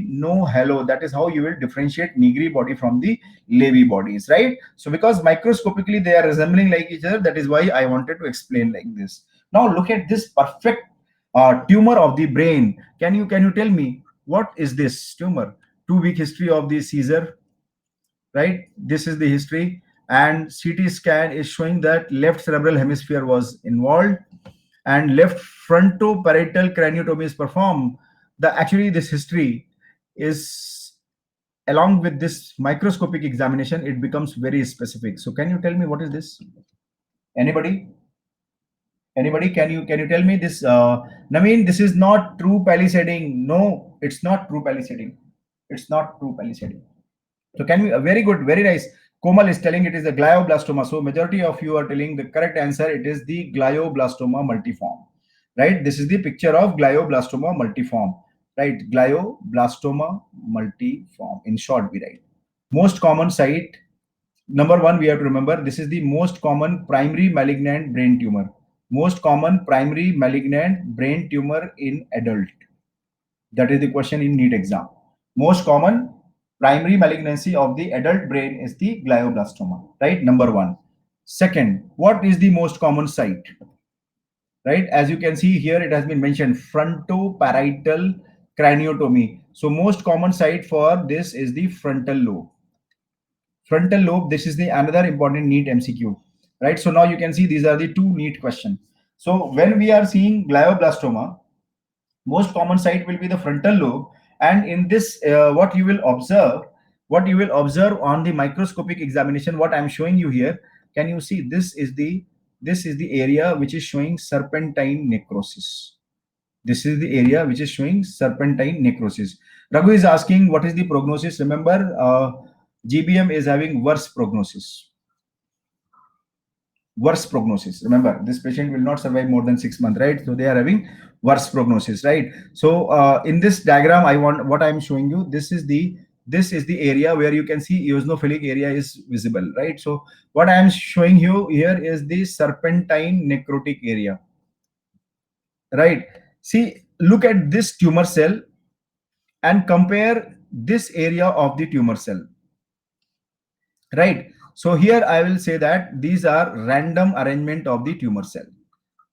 no halo. That is how you will differentiate Negri body from the Levy bodies, right? So because microscopically they are resembling like each other, that is why I wanted to explain like this. Now look at this perfect tumor of the brain. Can you tell me what is this tumor? 2-week history of the seizure, right? This is the history. and CT scan is showing that left cerebral hemisphere was involved and left frontoparietal craniotomy is performed. The actually this history is, along with this microscopic examination, it becomes very specific. So can you tell me what is this? Anybody? Anybody? Can you tell me this? Naveen, this is not true palisading. No, it's not true palisading. It's not true palisading. So can we? Very good, very nice. Komal is telling it is the glioblastoma. So majority of you are telling the correct answer. It is the glioblastoma multiforme, right? This is the picture of glioblastoma multiforme, right? Glioblastoma multiforme. In short, we write most common site. Number one, we have to remember this is the most common primary malignant brain tumor. Most common primary malignant brain tumor in adult. That is the question in NEET exam. Most common primary malignancy of the adult brain is the glioblastoma, right? Number one. Second, what is the most common site? Right? As you can see here, it has been mentioned frontoparietal craniotomy. So most common site for this is the frontal lobe. Frontal lobe, this is the another important NEET MCQ, right? So now you can see these are the two NEET questions. So when we are seeing glioblastoma, most common site will be the frontal lobe, and in this what you will observe on the microscopic examination, what I'm showing you here, can you see this is the area which is showing serpentine necrosis. This is the area which is showing serpentine necrosis. Raghu is asking what is the prognosis. Remember, GBM is having worse prognosis. Worse prognosis. Remember, this patient will not survive more than 6 months, right? So they are having worse prognosis, right? So in this diagram, I want what I'm showing you. This is the area where you can see eosinophilic area is visible, right? So what I am showing you here is the serpentine necrotic area, right? See, look at this tumor cell and compare this area of the tumor cell, right? So here I will say that these are random arrangement of the tumor cell,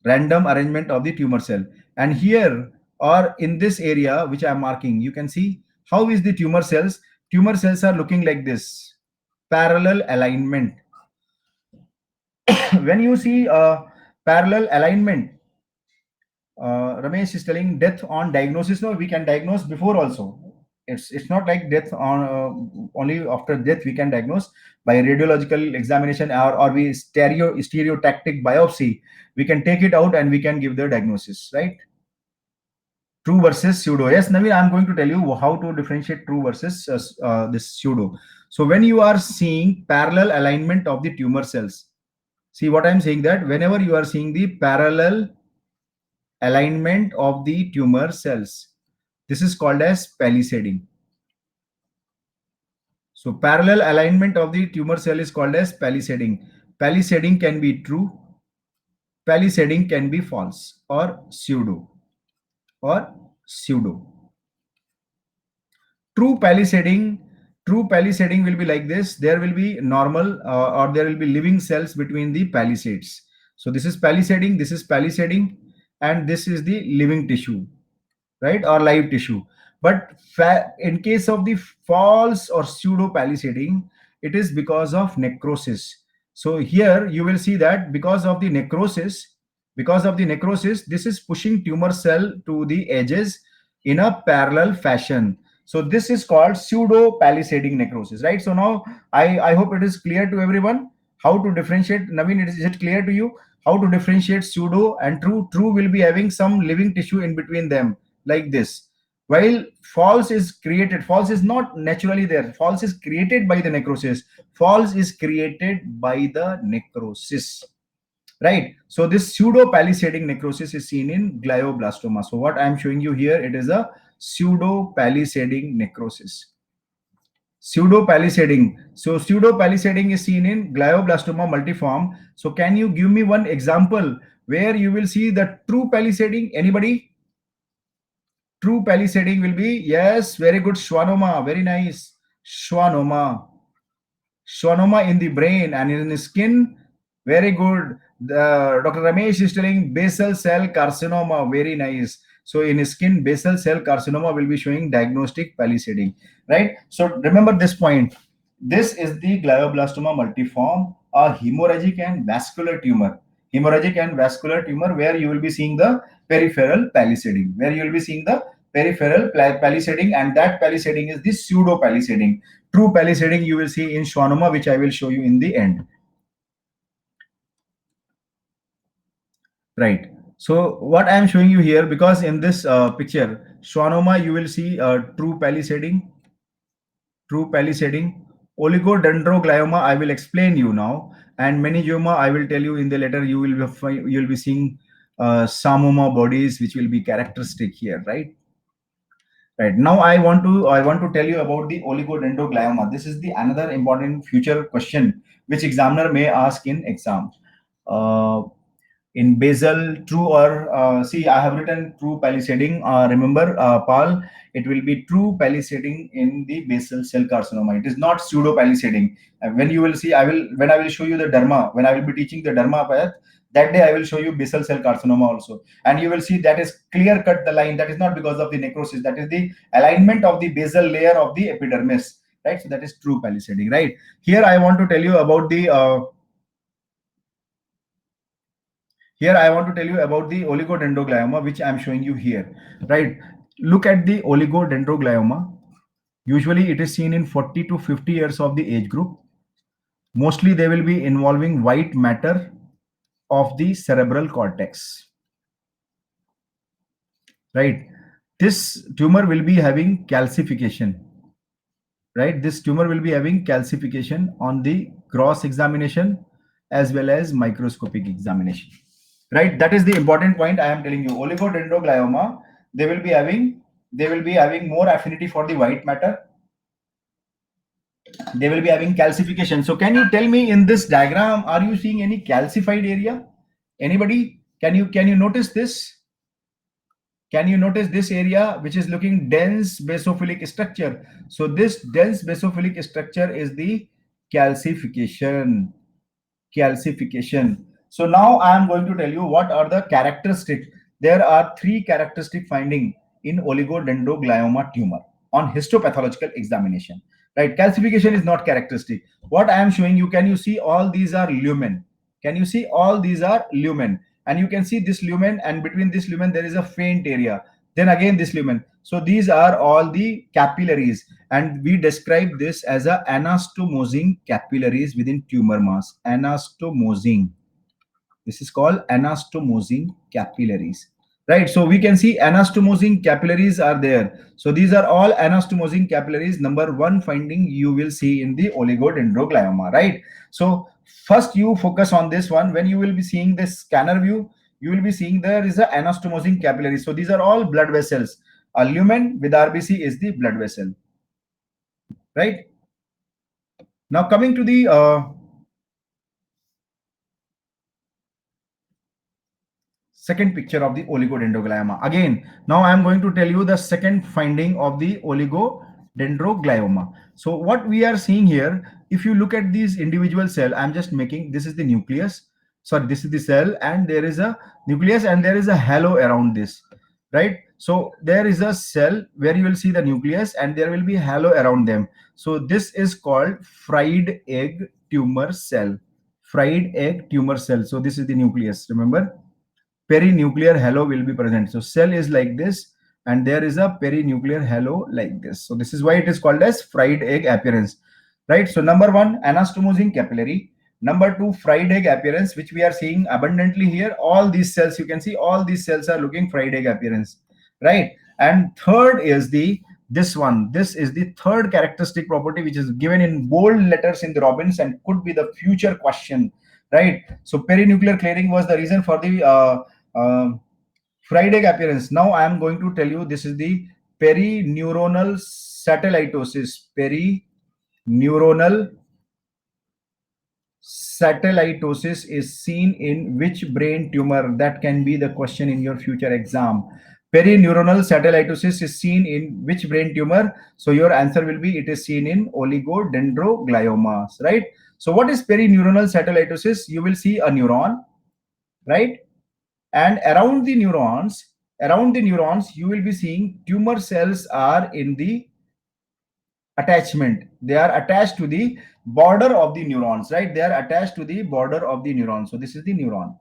random arrangement of the tumor cell. And here or in this area which I am marking, you can see how is the tumor cells. Tumor cells are looking like this, parallel alignment. When you see parallel alignment, Ramesh is telling death on diagnosis. No, we can diagnose before also. It's not like death on only after death we can diagnose by radiological examination, or we stereotactic biopsy. We can take it out and we can give the diagnosis, right? True versus pseudo. Yes, Naveen, I'm going to tell you how to differentiate true versus this pseudo. So when you are seeing parallel alignment of the tumor cells, see what I'm saying, that whenever you are seeing the parallel alignment of the tumor cells, this is called as palisading. So parallel alignment of the tumor cell is called as palisading. Palisading can be true, palisading can be false, or pseudo, or pseudo. True palisading will be like this. There will be normal or there will be living cells between the palisades. So this is palisading, and this is the living tissue, right, or live tissue. But in case of the false or pseudo palisading, it is because of necrosis. So here you will see that because of the necrosis, this is pushing tumor cell to the edges in a parallel fashion. So this is called pseudo palisading necrosis, right? So now I hope it is clear to everyone how to differentiate. Naveen, is it clear to you how to differentiate pseudo and true? True will be having some living tissue in between them, like this, while false is created. False is not naturally there. False is created by the necrosis. False is created by the necrosis, right? So this pseudo palisading necrosis is seen in glioblastoma. So what I'm showing you here, it is a pseudo palisading necrosis. Pseudo palisading. So pseudo palisading is seen in glioblastoma multiforme. So can you give me one example where you will see the true palisading? Anybody? True palisading will be, yes, very good, schwannoma, very nice. Schwannoma in the brain and in the skin, very good. Dr. Ramesh is telling basal cell carcinoma, very nice. So in skin, basal cell carcinoma will be showing diagnostic palisading, right? So remember this point. This is the glioblastoma multiforme, a hemorrhagic and vascular tumor. Hemorrhagic and vascular tumor where you will be seeing the peripheral palisading, palisading, and that palisading is the pseudo palisading. True palisading you will see in schwannoma, which I will show you in the end. Right. So what I am showing you here, because in this picture, schwannoma, you will see true palisading. Oligodendroglioma, I will explain you now, and meningioma, I will tell you in the letter. You will be seeing psammoma bodies, which will be characteristic here, right? Right. Now I want to tell you about the oligodendroglioma. This is the another important future question which examiner may ask in exam. Uh, in basal, true or see, I have written true palisading. Remember, Paul, it will be true palisading in the basal cell carcinoma. It is not pseudo palisading. When you will see, when I will show you the derma, when I will be teaching the derma path, that day I will show you basal cell carcinoma also, and you will see that is clear cut the line. That is not because of the necrosis. That is the alignment of the basal layer of the epidermis, right? So that is true palisading, right? Here I want to tell you about the Here I want to tell you about the oligodendroglioma, which I'm showing you here, right? Look at the oligodendroglioma. Usually it is seen in 40 to 50 years of the age group. Mostly they will be involving white matter of the cerebral cortex, right? This tumor will be having calcification, right? This tumor will be having calcification on the cross examination as well as microscopic examination, right? That is the important point I am telling you. Oligodendroglioma, they will be having more affinity for the white matter. They will be having calcification. So can you tell me, in this diagram, are you seeing any calcified area? Anybody, can you notice this? Can you notice this area which is looking dense basophilic structure? So this dense basophilic structure is the calcification. So now I am going to tell you what are the characteristics. There are three characteristic finding in oligodendroglioma tumor on histopathological examination. Right, calcification is not characteristic. What I am showing you, can you see all these are lumen? Can you see all these are lumen? And you can see this lumen, and between this lumen there is a faint area. Then again this lumen. So these are all the capillaries, and we describe this as a anastomosing capillaries within tumor mass. Anastomosing. This is called anastomosing capillaries, right? So we can see anastomosing capillaries are there. So these are all anastomosing capillaries. Number one finding you will see in the oligodendroglioma, right? So first you focus on this one. When you will be seeing this scanner view, you will be seeing there is a anastomosing capillary. So these are all blood vessels. A lumen with RBC is the blood vessel, right? Now coming to the second picture of the oligodendroglioma. Again, now I am going to tell you the second finding of the oligodendroglioma. So what we are seeing here, if you look at these individual cell, I'm just making, this is the nucleus. Sorry, this is the cell, and there is a nucleus and there is a halo around this, right? So there is a cell where you will see the nucleus and there will be halo around them. So this is called fried egg tumor cell. Fried egg tumor cell. So this is the nucleus, remember? Perinuclear halo will be present. So cell is like this, and there is a perinuclear halo like this. So this is why it is called as fried egg appearance, right? So number one, anastomosing capillary. Number two, fried egg appearance, which we are seeing abundantly here. All these cells, you can see all these cells are looking fried egg appearance, right? And third is the this one. This is the third characteristic property, which is given in bold letters in the Robbins and could be the future question, right? So perinuclear clearing was the reason for the fried egg appearance. Now I am going to tell you, this is the perineuronal satellitosis. Perineuronal satellitosis is seen in which brain tumor? That can be the question in your future exam. Perineuronal satellitosis is seen in which brain tumor? So your answer will be, it is seen in oligodendrogliomas, right? So what is perineuronal satellitosis? You will see a neuron, right? And around the neurons, you will be seeing tumor cells are in the attachment. They are attached to the border of the neurons, right? They are attached to the border of the neuron. So this is the neuron.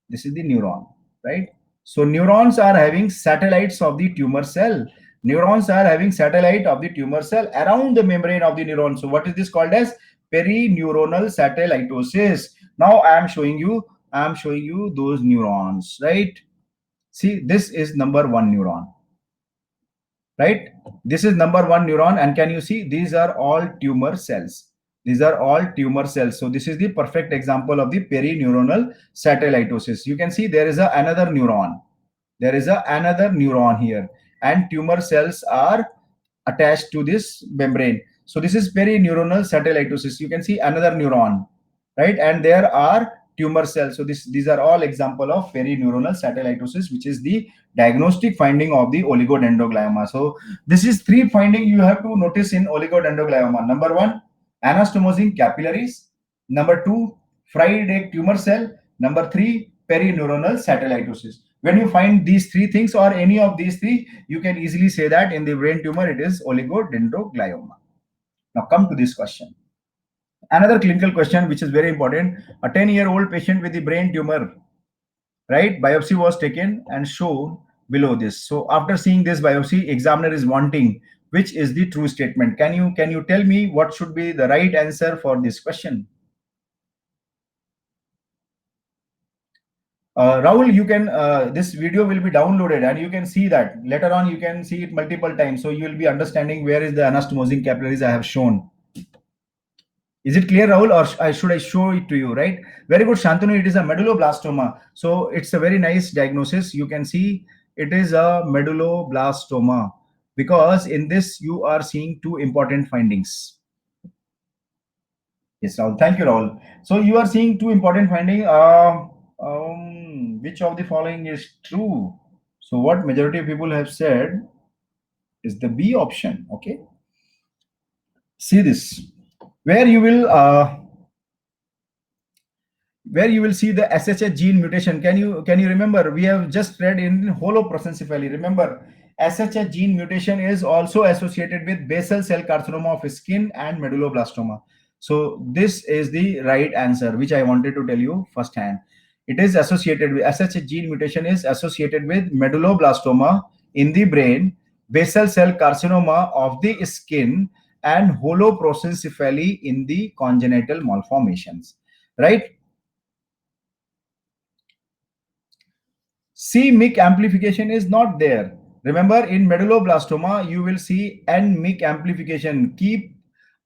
This is the neuron, right? So neurons are having satellites of the tumor cell. Neurons are having satellite of the tumor cell around the membrane of the neuron. So what is this called as? Perineuronal satellitosis. Now I am showing you those neurons, right? See, this is number one neuron, right? This is number one neuron, and can you see these are all tumor cells? These are all tumor cells. So this is the perfect example of the perineuronal satellitosis. You can see there is another neuron. There is another neuron here, and tumor cells are attached to this membrane. So this is perineuronal satellitosis. You can see another neuron, right? And there are tumor cells. So these are all example of perineuronal satellitosis, which is the diagnostic finding of the oligodendroglioma. So this is three finding you have to notice in oligodendroglioma. Number one, anastomosing capillaries. Number two, fried egg tumor cell. Number three, perineuronal satellitosis. When you find these three things or any of these three, you can easily say that in the brain tumor it is oligodendroglioma. Now come to this question. Another clinical question which is very important. A 10-year-old patient with the brain tumor, right? Biopsy was taken and shown below this. So after seeing this biopsy, examiner is wanting which is the true statement. Can you tell me what should be the right answer for this question? Rahul, you can this video will be downloaded and you can see that later on. You can see it multiple times, so you will be understanding where is the anastomosing capillaries I have shown. Is it clear, Rahul, or should I show it to you? Right, very good, Shantanu. It is a medulloblastoma, so it's a very nice diagnosis. You can see it is a medulloblastoma because in this you are seeing two important findings. Yes, Rahul. Thank you, Rahul. So you are seeing two important findings. Which of the following is true? So what majority of people have said is the B option. Okay. See this, where you will see the SHH gene mutation. Can you remember? We have just read in holoprosencephaly. Remember, SHH gene mutation is also associated with basal cell carcinoma of skin and medulloblastoma. So this is the right answer, which I wanted to tell you firsthand. It is associated with SHH gene mutation is associated with medulloblastoma in the brain, basal cell carcinoma of the skin, and holoprosencephaly in the congenital malformations. Right? C-MYC amplification is not there. Remember, in medulloblastoma, you will see N-MYC amplification. Keep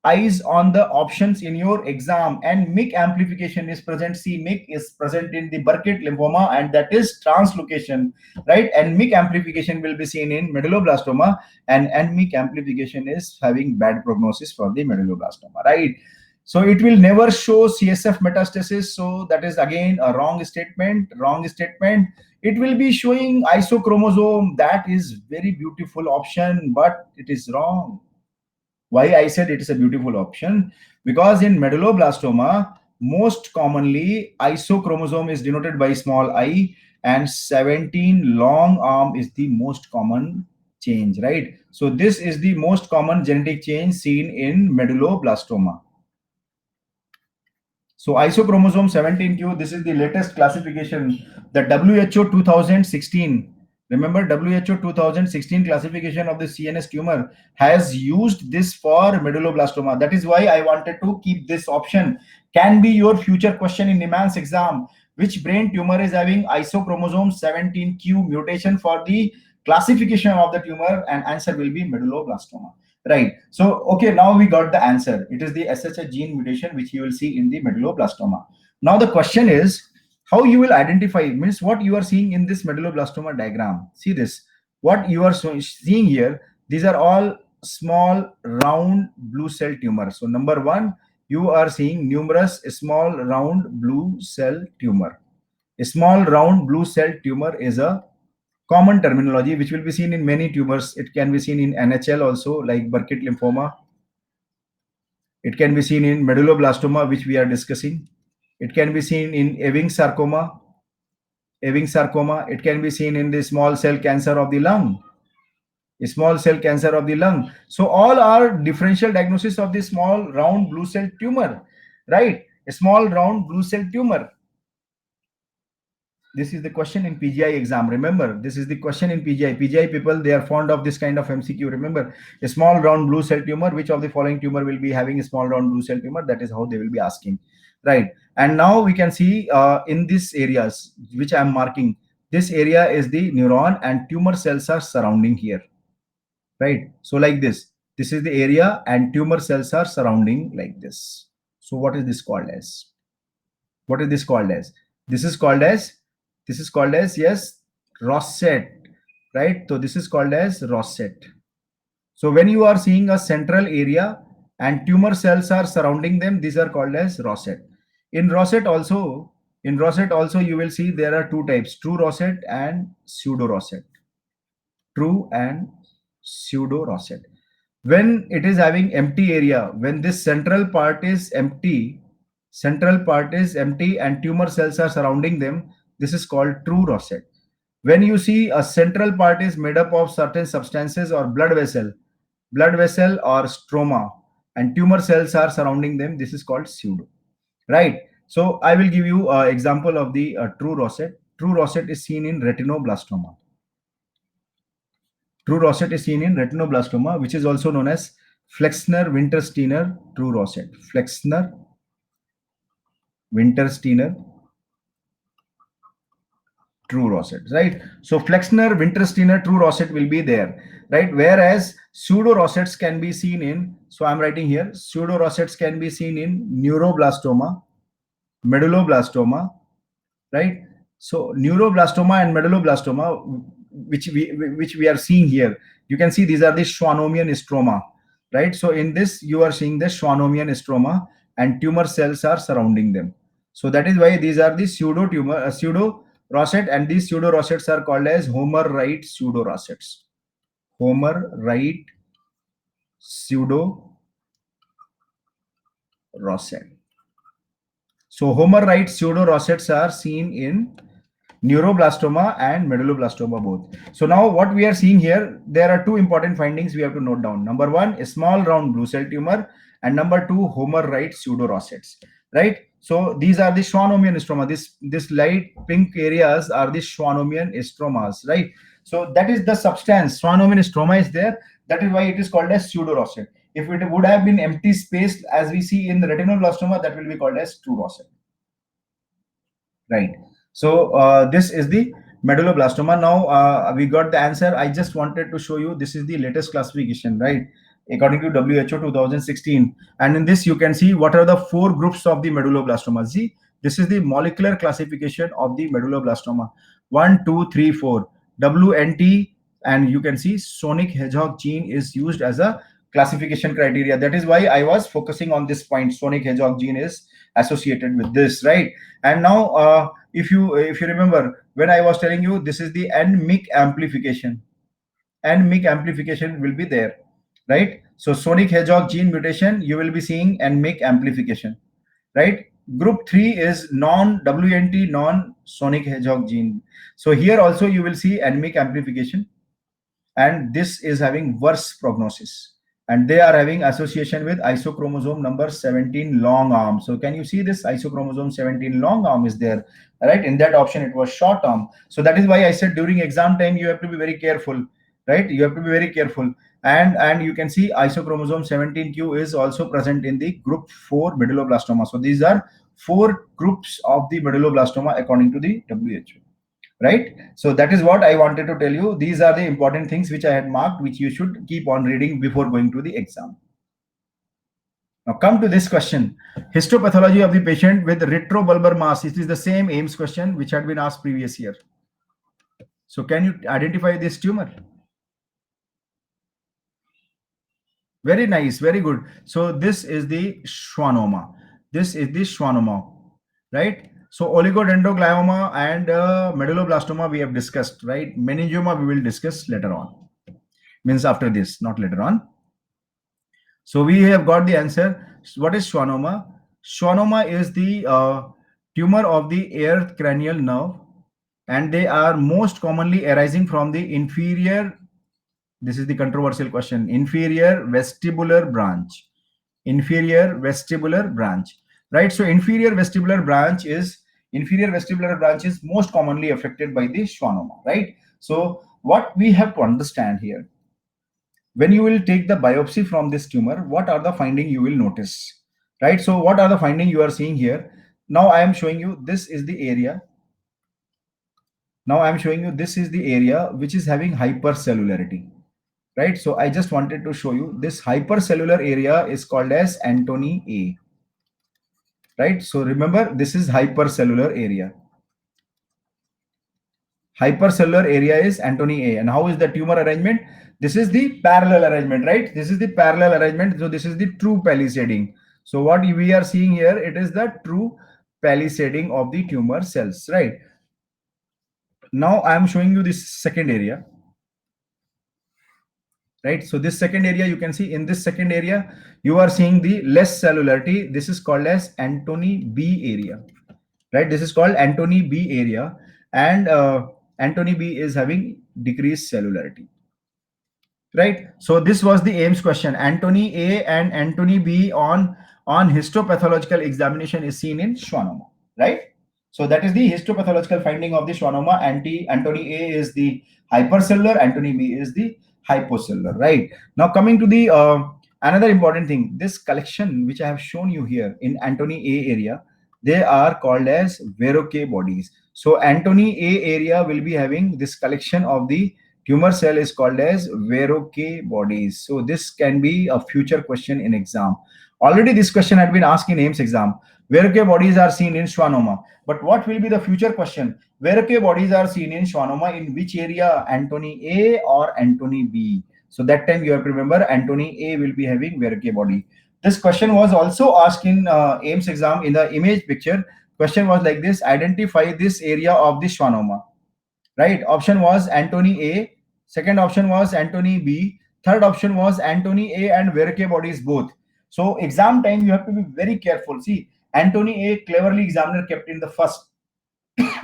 eyes on the options in your exam. N-MYC amplification is present. C-MYC is present in the Burkitt lymphoma, and that is translocation, right? N-MYC amplification will be seen in medulloblastoma, and N-MYC amplification is having bad prognosis for the medulloblastoma, right? So it will never show CSF metastasis. So that is again a wrong statement. Wrong statement. It will be showing isochromosome. That is very beautiful option, but it is wrong. Why I said it is a beautiful option? Because in medulloblastoma, most commonly isochromosome is denoted by small I, and 17 long arm is the most common change, right? So this is the most common genetic change seen in medulloblastoma. So isochromosome 17q, this is the latest classification, the WHO 2016. Remember, WHO 2016 classification of the CNS tumor has used this for medulloblastoma. That is why I wanted to keep this option. Can be your future question in NIMANS exam. Which brain tumor is having isochromosome 17q mutation for the classification of the tumor? And answer will be medulloblastoma. Right. So, okay, now we got the answer. It is the SHH gene mutation, which you will see in the medulloblastoma. Now, the question is how you will identify, means what you are seeing in this medulloblastoma diagram. See this, what you are seeing here, these are all small, round, blue cell tumors. So, number one, you are seeing numerous small, round, blue cell tumor. A small, round, blue cell tumor is a common terminology which will be seen in many tumors. It can be seen in NHL also, like Burkitt lymphoma. It can be seen in medulloblastoma, which we are discussing. It can be seen in Ewing sarcoma. Ewing sarcoma. It can be seen in the small cell cancer of the lung. Small cell cancer of the lung. So all are differential diagnosis of the small round blue cell tumor, right? A small round blue cell tumor. This is the question in PGI exam. Remember, this is the question in PGI. PGI people, they are fond of this kind of MCQ. Remember, a small round blue cell tumor, which of the following tumor will be having a small round blue cell tumor? That is how they will be asking, right? And now we can see in these areas, which I am marking, this area is the neuron and tumor cells are surrounding here, right? So like this is the area and tumor cells are surrounding like this. So what is this called as? What is this called as? This is called as, yes, rosette, right? So this is called as rosette. So when you are seeing a central area and tumor cells are surrounding them, these are called as rosette. In rosette also, you will see there are two types: true rosette and pseudo rosette. True and pseudo rosette. When it is having empty area, when this central part is empty, and tumor cells are surrounding them, this is called true rosette. When you see a central part is made up of certain substances or blood vessel or stroma, and tumor cells are surrounding them, this is called pseudo, right? So I will give you an example of the true rosette. True rosette is seen in retinoblastoma. True rosette is seen in retinoblastoma, which is also known as Flexner-Winter-Steiner true rosette. Flexner-Winter-Steiner true rosette, right? So Flexner-Winter-Steiner true rosette will be there, right? Whereas pseudo rosettes can be seen in, so I'm writing here, pseudo rosettes can be seen in neuroblastoma, medulloblastoma, right? So neuroblastoma and medulloblastoma, which we are seeing here, you can see these are the Schwannomian stroma, right? So in this you are seeing the Schwannomian stroma and tumor cells are surrounding them. So that is why these are the pseudo rosette, and these pseudo rosettes are called as Homer-Wright pseudo rosettes. Homer-Wright pseudo rosette. So Homer-Wright pseudo rosettes are seen in neuroblastoma and medulloblastoma both. So now what we are seeing here, there are two important findings we have to note down. Number one, a small round blue cell tumor, and number two, Homer-Wright pseudo rosettes, right? So these are the Schwannomian stroma. This light pink areas are the Schwannomian stromas, right? So that is the substance. Schwannomian stroma is there. That is why it is called as pseudo rosette. If it would have been empty space as we see in the retinoblastoma, that will be called as true rosette, right? So this is the medulloblastoma. Now we got the answer. I just wanted to show you, this is the latest classification, right? According to WHO 2016. And in this, you can see what are the four groups of the medulloblastoma. See, this is the molecular classification of the medulloblastoma. 1, 2, 3, 4. WNT, and you can see sonic hedgehog gene is used as a classification criteria. That is why I was focusing on this point. Sonic hedgehog gene is associated with this, right? And now if you remember, when I was telling you, this is the NMYC amplification. NMYC amplification will be there, right? So sonic hedgehog gene mutation, you will be seeing NMYC amplification, right? Group 3 is non-WNT, non-sonic hedgehog gene. So here also you will see NMYC amplification, and this is having worse prognosis, and they are having association with isochromosome number 17 long arm. So can you see this isochromosome 17 long arm is there, right? In that option it was short arm. So that is why I said during exam time you have to be very careful, right? You have to be very careful. And you can see isochromosome 17q is also present in the group 4 medulloblastoma. So these are 4 groups of the medulloblastoma according to the WHO, right? So that is what I wanted to tell you. These are the important things which I had marked, which you should keep on reading before going to the exam. Now come to this question: histopathology of the patient with retrobulbar mass. It is the same AIMS question which had been asked previous year. So can you identify this tumor? Very nice, very good. So this is the schwannoma. This is the schwannoma, right? So oligodendroglioma and medulloblastoma we have discussed, right? Meningioma we will discuss later on. Means after this, not later on. So we have got the answer. What is schwannoma? Schwannoma is the tumor of the earth cranial nerve, and they are most commonly arising from the inferior This is the controversial question. Inferior vestibular branch. Inferior vestibular branch. Right. So inferior vestibular branch is most commonly affected by the schwannoma. Right. So what we have to understand here, when you will take the biopsy from this tumor, what are the finding you will notice? Right. So what are the finding you are seeing here? Now I am showing you this is the area. Now I am showing you this is the area which is having hypercellularity. Right. So I just wanted to show you this hypercellular area is called as Antony A. Right. So remember, this is hypercellular area. Hypercellular area is Antony A. And how is the tumor arrangement? This is the parallel arrangement, right? This is the parallel arrangement. So this is the true palisading. So what we are seeing here, it is the true palisading of the tumor cells, right? Now I am showing you this second area. Right. So this second area, you can see in this second area, you are seeing the less cellularity. This is called as Antony B area. Right. This is called Antony B area, and Antony B is having decreased cellularity. Right. So this was the AIMS question. Antony A and Antony B on histopathological examination is seen in schwannoma. Right. So that is the histopathological finding of the schwannoma. Antony A is the hypercellular, Antony B is the hypocellular. Right. Now coming to the another important thing, this collection which I have shown you here in Antony A area, they are called as Verroque bodies. So Antony A area will be having this collection of the tumor cell is called as Verroque bodies. So this can be a future question in exam. Already this question had been asked in AIMS exam. Verroque bodies are seen in schwannoma. But what will be the future question? Verroque bodies are seen in schwannoma in which area? Antony A or Antony B? So that time you have to remember Antony A will be having Verroque body. This question was also asked in AIMS exam in the image picture. Question was like this: identify this area of the schwannoma. Right? Option was Antony A. Second option was Antony B. Third option was Antony A and Verroque bodies both. So exam time you have to be very careful. See, Antony A cleverly examiner kept in the first,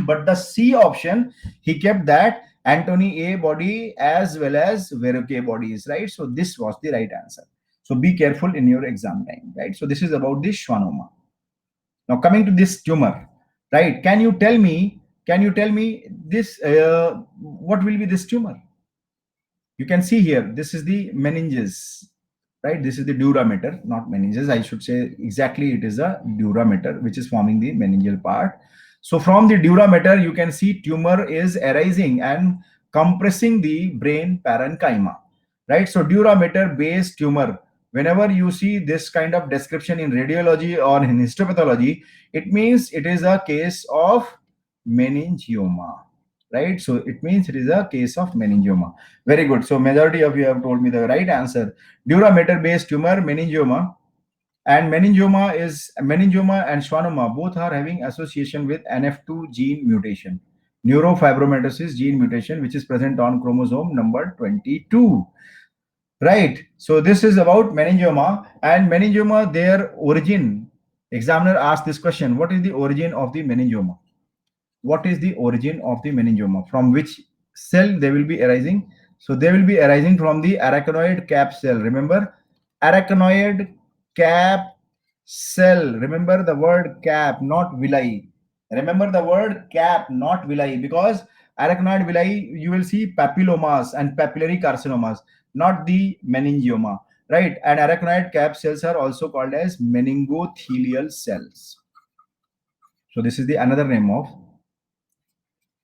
but the C option he kept that Antony A body as well as Verroque bodies. Right? So this was the right answer. So be careful in your exam time. Right? So this is about the schwannoma. Now coming to this tumor, right? Can you tell me this? What will be this tumor? You can see here. This is the meninges, right? This is the dura mater, not meninges. I should say exactly. It is a dura mater which is forming the meningeal part. So from the dura mater, you can see tumor is arising and compressing the brain parenchyma, right? So dura mater based tumor. Whenever you see this kind of description in radiology or in histopathology, it means it is a case of meningioma, right? So it means it is a case of meningioma. Very good. So majority of you have told me the right answer. Dura mater based tumor, meningioma. And meningioma and schwannoma both are having association with NF2 gene mutation, neurofibromatosis gene mutation, which is present on chromosome number 22. Right. So this is about meningioma, and meningioma, their origin. Examiner asked this question: what is the origin of the meningioma? What is the origin of the meningioma? From which cell they will be arising? So they will be arising from the arachnoid cap cell. Remember, arachnoid cap cell. Remember the word cap, not villi. Remember the word cap, not villi, because arachnoid villi, you will see papillomas and papillary carcinomas, not the meningioma, right? And arachnoid cap cells are also called as meningothelial cells. So this is the another name of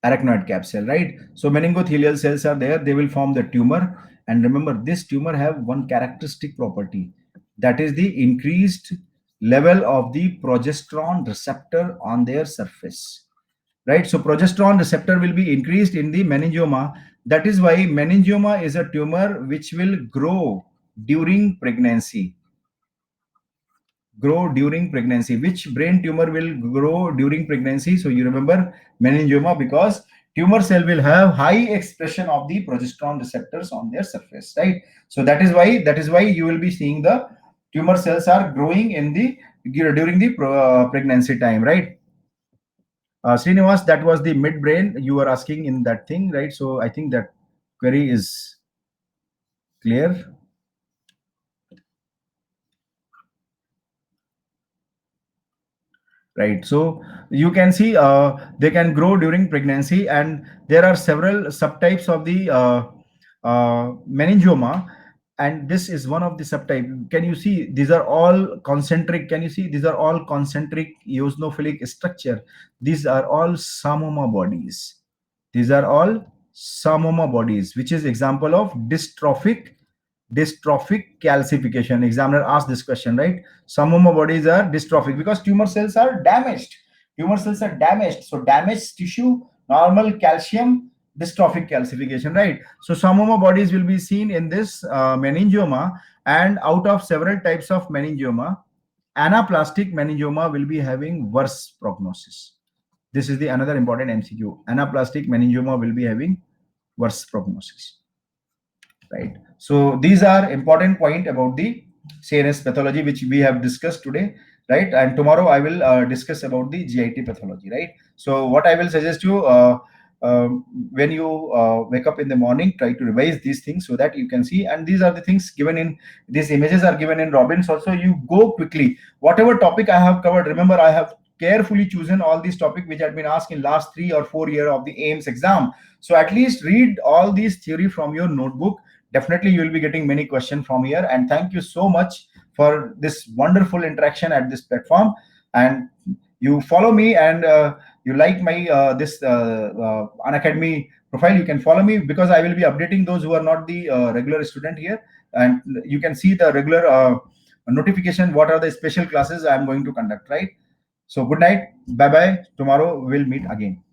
arachnoid cap cell, right? So meningothelial cells are there, they will form the tumor. And remember, this tumor have one characteristic property, that is the increased level of the progesterone receptor on their surface, right? So progesterone receptor will be increased in the meningioma. That is why meningioma is a tumor which will grow during pregnancy. Which brain tumor will grow during pregnancy? So you remember meningioma, because tumor cell will have high expression of the progesterone receptors on their surface, right? So that is why you will be seeing the tumor cells are growing in the during the pregnancy time, right? Srinivas, that was the midbrain you were asking in that thing, right? So I think that query is Clear? Right. So you can see they can grow during pregnancy, and there are several subtypes of the meningioma, and this is one of the subtype. Can you see these are all concentric? Can you see these are all concentric eosinophilic structure? These are all Psammoma bodies. These are all Psammoma bodies, which is example of dystrophic calcification. Examiner asked this question, right? Some of my bodies are dystrophic because tumor cells are damaged. Tumor cells are damaged. So damaged tissue, normal calcium, dystrophic calcification, right? So some of my bodies will be seen in this meningioma, and out of several types of meningioma, anaplastic meningioma will be having worse prognosis. This is the another important MCQ. Anaplastic meningioma will be having worse prognosis, right? So these are important point about the CNS pathology which we have discussed today, right? And tomorrow I will discuss about the GIT pathology, right? So what I will suggest you, when you wake up in the morning, try to revise these things so that you can see. And these are the things given in these images are given in Robbins also. You go quickly. Whatever topic I have covered, remember I have carefully chosen all these topics which had been asked in last 3 or 4 years of the AIMS exam. So at least read all these theory from your notebook. Definitely you will be getting many questions from here. And thank you so much for this wonderful interaction at this platform. And you follow me, and you like my this Unacademy profile, you can follow me, because I will be updating those who are not the regular student here, and you can see the regular notification what are the special classes I am going to conduct, right? So good night, bye bye, tomorrow we'll meet again.